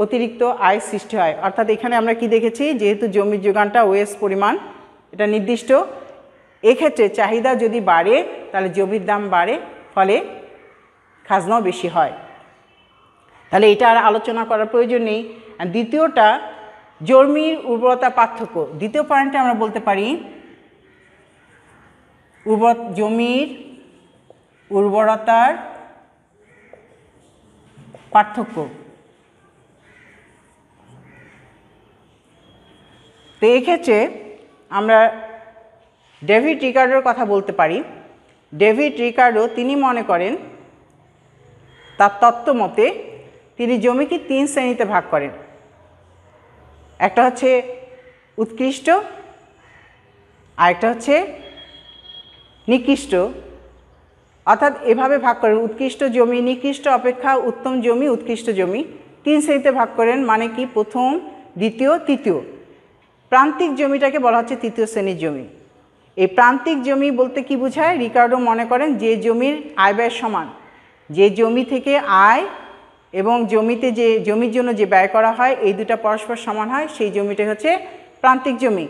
অতিরিক্ত আয় সৃষ্টি হয়। অর্থাৎ এখানে আমরা কি দেখেছি, যেহেতু জমির যোগানটা ওএস পরিমাণ, এটা নির্দিষ্ট, এক্ষেত্রে চাহিদা যদি বাড়ে তাহলে জমির দাম বাড়ে, ফলে খাজনাও বেশি হয়। তাহলে এটা আর আলোচনা করার প্রয়োজন নেই। দ্বিতীয়টা, জমির উর্বরতা পার্থক্য। দ্বিতীয় পয়েন্টে আমরা বলতে পারি জমির উর্বরতার পার্থক্য। তো এক্ষেত্রে আমরা ডেভিড রিকার্ডোর কথা বলতে পারি। ডেভিড রিকার্ডো তিনি মনে করেন, তার তত্ত্ব মতে তিনি জমিকে 3 শ্রেণীতে ভাগ করেন। একটা হচ্ছে উৎকৃষ্ট, আরেকটা হচ্ছে নিকৃষ্ট। অর্থাৎ এভাবে ভাগ করেন, উৎকৃষ্ট জমি, নিকৃষ্ট অপেক্ষা উত্তম জমি, উৎকৃষ্ট জমি 3 শ্রেণীতে ভাগ করেন। মানে কি, প্রথম, দ্বিতীয়, তৃতীয়। প্রান্তিক জমিটাকে বলা হচ্ছে তৃতীয় শ্রেণীর জমি। এই প্রান্তিক জমি বলতে কি বোঝায়? রিকার্ডো মনে করেন যে জমির আয় ব্যয় সমান, যে জমি থেকে আয় এবং জমিতে যে জমির জন্য যে ব্যয় করা হয় এই দুটা পরস্পর সমান হয়, সেই জমিটাই হচ্ছে প্রান্তিক জমি।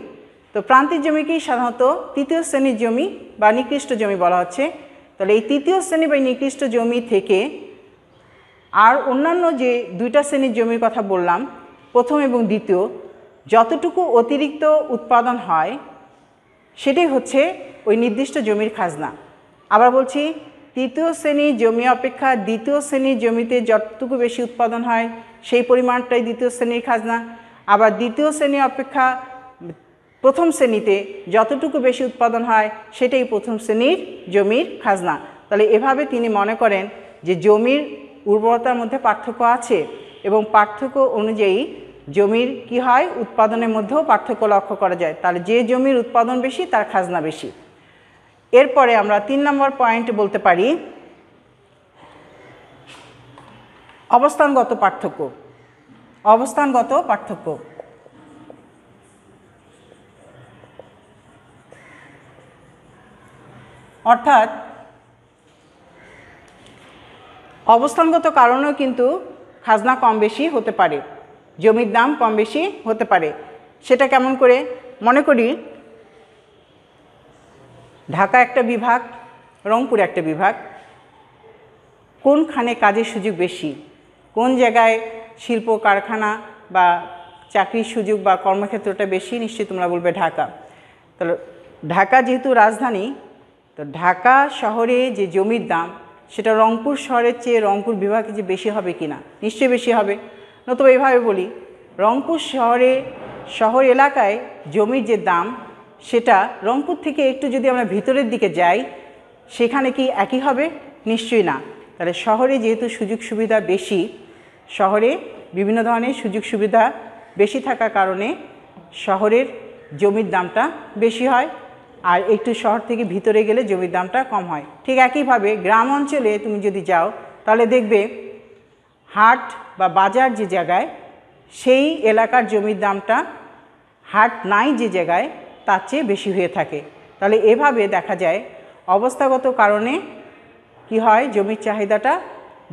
তো প্রান্তিক জমিকেই সাধারণত তৃতীয় শ্রেণীর জমি বা নিকৃষ্ট জমি বলা হচ্ছে। তাহলে এই তৃতীয় শ্রেণী বা নিকৃষ্ট জমি থেকে আর অন্যান্য যে 2টা শ্রেণীর জমির কথা বললাম, প্রথম এবং দ্বিতীয়, যতটুকু অতিরিক্ত উৎপাদন হয় সেটাই হচ্ছে ওই নির্দিষ্ট জমির খাজনা। আবার বলছি, তৃতীয় শ্রেণীর জমি অপেক্ষা দ্বিতীয় শ্রেণীর জমিতে যতটুকু বেশি উৎপাদন হয় সেই পরিমাণটাই দ্বিতীয় শ্রেণীর খাজনা। আবার দ্বিতীয় শ্রেণী অপেক্ষা প্রথম শ্রেণীতে যতটুকু বেশি উৎপাদন হয় সেটাই প্রথম শ্রেণীর জমির খাজনা। তাহলে এভাবে তিনি মনে করেন যে জমির উর্বরতার মধ্যে পার্থক্য আছে এবং পার্থক্য অনুযায়ী জমির কি হয়, উৎপাদনের মধ্যেও পার্থক্য লক্ষ্য করা যায়। তাহলে যে জমির উৎপাদন বেশি তার খাজনা বেশি। এরপরে আমরা 3 নম্বর পয়েন্ট বলতে পারি অবস্থানগত পার্থক্য। অবস্থানগত পার্থক্য অর্থাৎ অবস্থানগত কারণেও কিন্তু খাজনা কম বেশি হতে পারে, জমির দাম কম বেশি হতে পারে। সেটা কেমন করে? মনে করি ঢাকা একটা বিভাগ, রংপুর একটা বিভাগ, কোনখানে কাজের সুযোগ বেশি, কোন জায়গায় শিল্প কারখানা বা চাকরির সুযোগ বা কর্মক্ষেত্রটা বেশি? নিশ্চয়ই তোমরা বলবে ঢাকা। তাহলে ঢাকা যেহেতু রাজধানী, তো ঢাকা শহরে যে জমির দাম সেটা রংপুর শহরের চেয়ে রংপুর বিভাগে যে বেশি হবে কি না? নিশ্চয়ই বেশি হবে। নতুবা এইভাবে বলি, রংপুর শহর এলাকায় জমির যে দাম সেটা রংপুর থেকে একটু যদি আমরা ভিতরের দিকে যাই সেখানে কি একই হবে? নিশ্চয়ই না। তাহলে শহরে যেহেতু সুযোগ সুবিধা বেশি, শহরে বিভিন্ন ধরনের সুযোগ সুবিধা বেশি থাকার কারণে শহরের জমির দামটা বেশি হয়, আর একটু শহর থেকে ভিতরে গেলে জমির দামটা কম হয়। ঠিক একইভাবে গ্রাম অঞ্চলে তুমি যদি যাও তাহলে দেখবে হাট বা বাজার যে জায়গায় সেই এলাকার জমির দামটা হাট নাই যে জায়গায় তার চেয়ে বেশি হয়ে থাকে। তাহলে এভাবে দেখা যায় অবস্থাগত কারণে কি হয়, জমির চাহিদাটা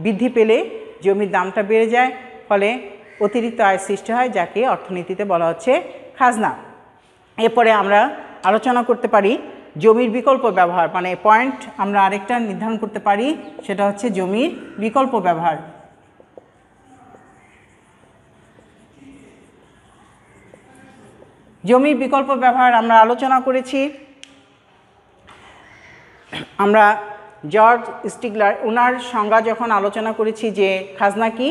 বৃদ্ধি পেলে জমির দামটা বেড়ে যায়, ফলে অতিরিক্ত আয় সৃষ্টি হয়, যাকে অর্থনীতিতে বলা হচ্ছে খাজনা। এরপরে আমরা আলোচনা করতে পারি জমির বিকল্প ব্যবহার, মানে পয়েন্ট আমরা আরেকটা নির্ধারণ করতে পারি, সেটা হচ্ছে জমির বিকল্প ব্যবহার। জমির বিকল্প ব্যবহার আমরা আলোচনা করেছি। আমরা জর্জ স্টিগলার ওনার সংজ্ঞা যখন আলোচনা করেছি যে খাজনা কি,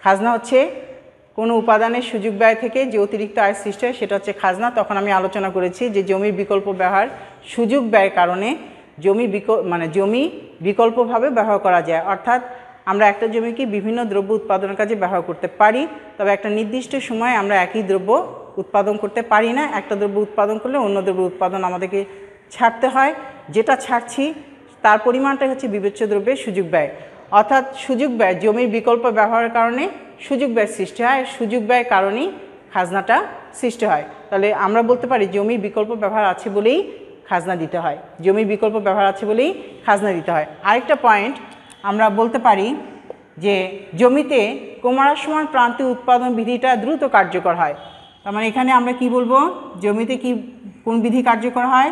খাজনা হচ্ছে কোনো উপাদানের সুযোগ ব্যয় থেকে যে অতিরিক্ত আয় সৃষ্টি হয় সেটা হচ্ছে খাজনা। তখন আমি আলোচনা করেছি যে জমির বিকল্প ব্যবহার, সুযোগ ব্যয়ের কারণে জমি বিকল্পভাবে ব্যবহার করা যায়। অর্থাৎ আমরা একটা জমিকে বিভিন্ন দ্রব্য উৎপাদনের কাজে ব্যবহার করতে পারি, তবে একটা নির্দিষ্ট সময় আমরা একই দ্রব্য উৎপাদন করতে পারি না। একটা দ্রব্য উৎপাদন করলে অন্য দ্রব্য উৎপাদন আমাদেরকে ছাড়তে হয়। যেটা ছাড়ছি তার পরিমাণটা হচ্ছে বিবেচ্য দ্রব্যের সুযোগ ব্যয়। অর্থাৎ সুযোগ ব্যয়, জমির বিকল্প ব্যবহারের কারণে সুযোগ ব্যয় সৃষ্টি হয়, সুযোগ ব্যয়ের কারণেই খাজনাটা সৃষ্টি হয়। তাহলে আমরা বলতে পারি জমির বিকল্প ব্যবহার আছে বলেই খাজনা দিতে হয়, জমির বিকল্প ব্যবহার আছে বলেই খাজনা দিতে হয়। আরেকটা পয়েন্ট আমরা বলতে পারি যে জমিতে ক্রমহ্রাসমান প্রান্তিক উৎপাদন বিধিটা দ্রুত কার্যকর হয়। তার মানে এখানে আমরা কি বলবো, জমিতে কি কোন বিধি কার্যকর হয়?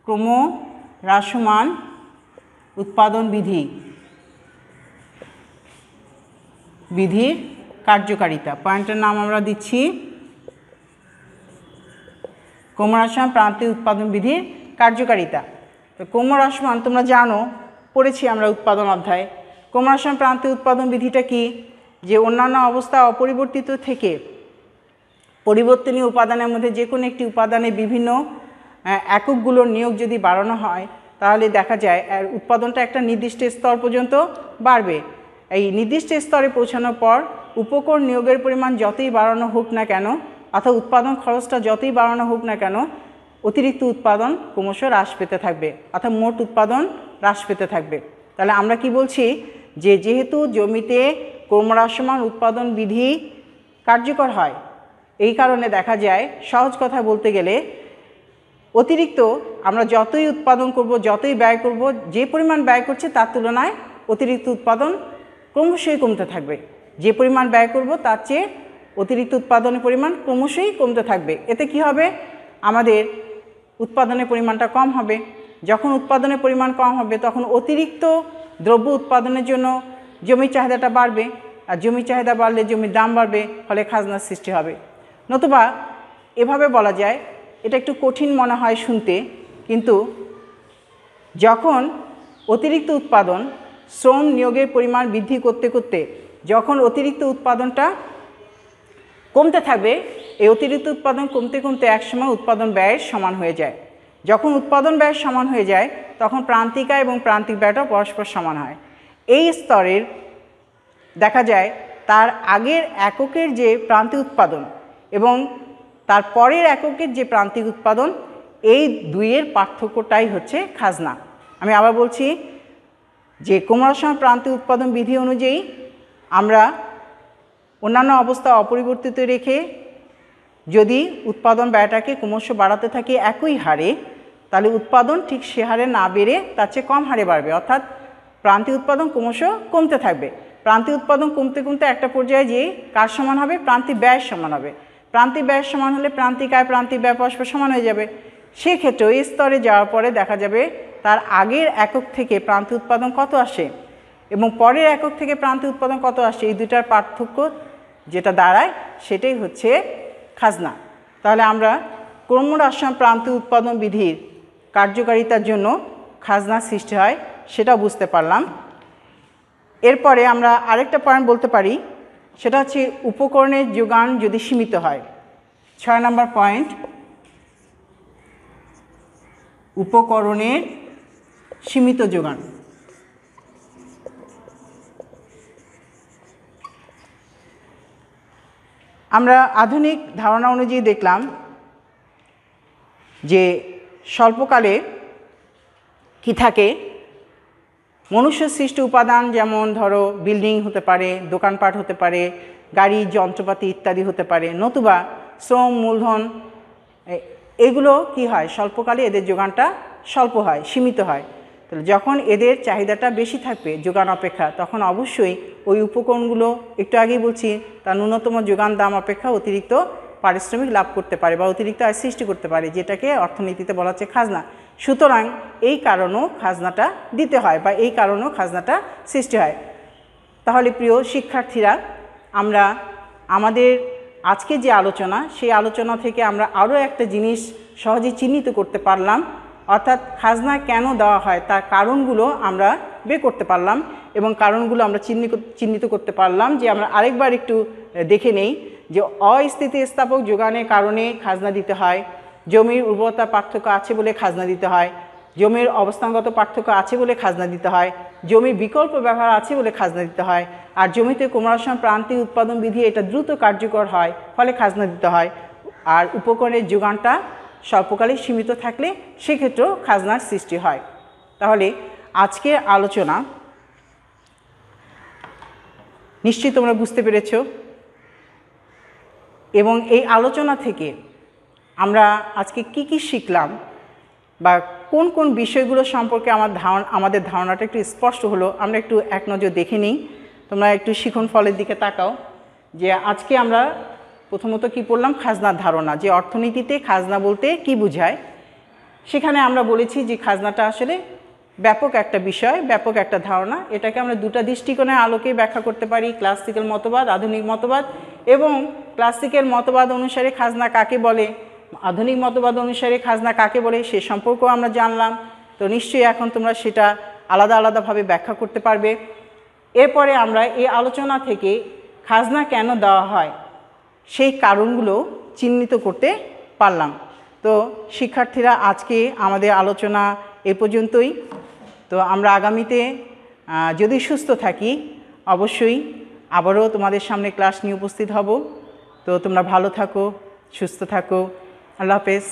ক্রমহ্রাসমান উৎপাদন বিধির কার্যকারিতা। পয়েন্টের নাম আমরা দিচ্ছি ক্রমহ্রাসমান প্রান্তিক উৎপাদন বিধির কার্যকারিতা। তো ক্রমহ্রাসমান তোমরা জানো, পড়েছি আমরা উৎপাদন অধ্যায়ে। ক্রমহ্রাসমান প্রান্তিক উৎপাদন বিধিটা কি? যে অন্যান্য অবস্থা অপরিবর্তিত থেকে পরিবর্তনীয় উপাদানের মধ্যে যে কোনো একটি উপাদানের বিভিন্ন এককগুলোর নিয়োগ যদি বাড়ানো হয় তাহলে দেখা যায় উৎপাদনটা একটা নির্দিষ্ট স্তর পর্যন্ত বাড়বে। এই নির্দিষ্ট স্তরে পৌঁছানোর পর উপকরণ নিয়োগের পরিমাণ যতই বাড়ানো হোক না কেন, অর্থাৎ উৎপাদন খরচটা যতই বাড়ানো হোক না কেন, অতিরিক্ত উৎপাদন ক্রমশ হ্রাস পেতে থাকবে, অর্থাৎ মোট উৎপাদন হ্রাস পেতে থাকবে। তাহলে আমরা কি বলছি, যে যেহেতু জমিতে ক্রমহ্রাসমান উৎপাদন বিধি কার্যকর হয়, এই কারণে দেখা যায় সহজ কথা বলতে গেলে অতিরিক্ত আমরা যতই উৎপাদন করব, যতই ব্যয় করব, যে পরিমাণ ব্যয় করছে তার তুলনায় অতিরিক্ত উৎপাদন ক্রমশই কমতে থাকবে। যে পরিমাণ ব্যয় করব তার চেয়ে অতিরিক্ত উৎপাদনের পরিমাণ ক্রমশই কমতে থাকবে। এতে কি হবে, আমাদের উৎপাদনের পরিমাণটা কম হবে। যখন উৎপাদনের পরিমাণ কম হবে তখন অতিরিক্ত দ্রব্য উৎপাদনের জন্য জমির চাহিদাটা বাড়বে, আর জমির চাহিদা বাড়লে জমির দাম বাড়বে, ফলে খাজনার সৃষ্টি হবে। নতুবা এভাবে বলা যায়, এটা একটু কঠিন মনে হয় শুনতে, কিন্তু যখন অতিরিক্ত উৎপাদন শ্রম নিয়োগের পরিমাণ বৃদ্ধি করতে করতে যখন অতিরিক্ত উৎপাদনটা কমতে থাকবে, এই অতিরিক্ত উৎপাদন কমতে কমতে একসময় উৎপাদন ব্যয়ের সমান হয়ে যায়। যখন উৎপাদন ব্যয়ের সমান হয়ে যায় তখন প্রান্তিক আয় এবং প্রান্তিক ব্যয়টা পরস্পর সমান হয়। এই স্তরের দেখা যায় তার আগের এককের যে প্রান্তিক উৎপাদন এবং তার পরের এককের যে প্রান্তিক উৎপাদন, এই দুইয়ের পার্থক্যটাই হচ্ছে খাজনা। আমি আবার বলছি যে ক্রমহ্রাসমান প্রান্তিক উৎপাদন বিধি অনুযায়ী আমরা অন্যান্য অবস্থা অপরিবর্তিত রেখে যদি উৎপাদন ব্যয়টাকে ক্রমশ বাড়াতে থাকি একই হারে, তাহলে উৎপাদন ঠিক সে হারে না বেড়ে তার চেয়ে কম হারে বাড়বে, অর্থাৎ প্রান্তিক উৎপাদন ক্রমশ কমতে থাকবে। প্রান্তিক উৎপাদন কমতে কমতে একটা পর্যায়ে যেয়ে কার সমান হবে? প্রান্তিক ব্যয়ের সমান হবে। প্রান্তিক ব্যয়ের সমান হলে প্রান্তিক আয় প্রান্তিক ব্যয় পরস্পর সমান হয়ে যাবে। সেক্ষেত্রে এই স্তরে যাওয়ার পরে দেখা যাবে তার আগের একক থেকে প্রান্তিক উৎপাদন কত আসে এবং পরের একক থেকে প্রান্তিক উৎপাদন কত আসে, এই দুটার পার্থক্য যেটা দাঁড়ায় সেটাই হচ্ছে খাজনা। তাহলে আমরা ক্রমহ্রাসমান প্রান্তিক উৎপাদন বিধির কার্যকারিতার জন্য খাজনা সৃষ্টি হয় সেটা বুঝতে পারলাম। এরপরে আমরা আরেকটা পয়েন্ট বলতে পারি, সেটা হচ্ছে উপকরণের যোগান যদি সীমিত হয়। 6 নম্বর পয়েন্ট, উপকরণের সীমিত যোগান। আমরা আধুনিক ধারণা অনুযায়ী দেখলাম যে স্বল্পকালে কি থাকে, মনুষ্য সৃষ্ট উপাদান, যেমন ধরো বিল্ডিং হতে পারে, দোকানপাট হতে পারে, গাড়ি যন্ত্রপাতি ইত্যাদি হতে পারে, নতুবা শ্রম মূলধন, এগুলো কি হয়, স্বল্পকালে এদের যোগানটা স্বল্প হয়, সীমিত হয়। তাহলে যখন এদের চাহিদাটা বেশি থাকবে যোগান অপেক্ষা, তখন অবশ্যই ওই উপকরণগুলো, একটু আগেই বলছি, তার ন্যূনতম যোগান দাম অপেক্ষা অতিরিক্ত পারিশ্রমিক লাভ করতে পারে বা অতিরিক্ত আয় সৃষ্টি করতে পারে, যেটাকে অর্থনীতিতে বলা হচ্ছে খাজনা। সুতরাং এই কারণেও খাজনাটা দিতে হয় বা এই কারণেও খাজনাটা সৃষ্টি হয়। তাহলে প্রিয় শিক্ষার্থীরা, আমরা আমাদের আজকে যে আলোচনা, সেই আলোচনা থেকে আমরা আরও একটা জিনিস সহজে চিহ্নিত করতে পারলাম, অর্থাৎ খাজনা কেন দেওয়া হয় তার কারণগুলো আমরা বের করতে পারলাম এবং কারণগুলো আমরা চিহ্নিত করতে পারলাম। যে আমরা আরেকবার একটু দেখে নেই যে অস্থিতিস্থাপক যোগানের কারণে খাজনা দিতে হয়, জমির উর্বরতার পার্থক্য আছে বলে খাজনা দিতে হয়, জমির অবস্থানগত পার্থক্য আছে বলে খাজনা দিতে হয়, জমির বিকল্প ব্যবহার আছে বলে খাজনা দিতে হয়, আর জমিতে ক্রমহ্রাসমান প্রান্তিক উৎপাদন বিধি এটা দ্রুত কার্যকর হয় ফলে খাজনা দিতে হয়, আর উপকরণের যোগানটা স্বল্পকালে সীমিত থাকলে সেক্ষেত্রেও খাজনার সৃষ্টি হয়। তাহলে আজকের আলোচনা নিশ্চয়ই তোমরা বুঝতে পেরেছ, এবং এই আলোচনা থেকে আমরা আজকে কি কি শিখলাম বা কোন কোন বিষয়গুলো সম্পর্কে আমাদের ধারণাটা একটু স্পষ্ট হলো, আমরা একটু এক নজর দেখে নিই। তোমরা একটু শিখন ফলের দিকে তাকাও যে আজকে আমরা প্রথমত কি পড়লাম, খাজনার ধারণা, যে অর্থনীতিতে খাজনা বলতে কি বোঝায়। সেখানে আমরা বলেছি যে খাজনাটা আসলে ব্যাপক একটা বিষয়, ব্যাপক একটা ধারণা। এটাকে আমরা দুটা দৃষ্টিকোণের আলোকে ব্যাখ্যা করতে পারি, ক্লাসিক্যাল মতবাদ, আধুনিক মতবাদ। এবং ক্লাসিক্যাল মতবাদ অনুসারে খাজনা কাকে বলে, আধুনিক মতবাদ অনুসারে খাজনা কাকে বলে, সে সম্পর্কেও আমরা জানলাম। তো নিশ্চয়ই এখন তোমরা সেটা আলাদা আলাদাভাবে ব্যাখ্যা করতে পারবে। এরপরে আমরা এই আলোচনা থেকে খাজনা কেন দেওয়া হয় সেই কারণগুলো চিহ্নিত করতে পারলাম। তো শিক্ষার্থীরা, আজকে আমাদের আলোচনা এ পর্যন্তই। তো আমরা আগামীতে যদি সুস্থ থাকি অবশ্যই আবারও তোমাদের সামনে ক্লাস নিয়ে উপস্থিত হব। তো তোমরা ভালো থাকো, সুস্থ থাকো। আল্লাহ হাফেজ।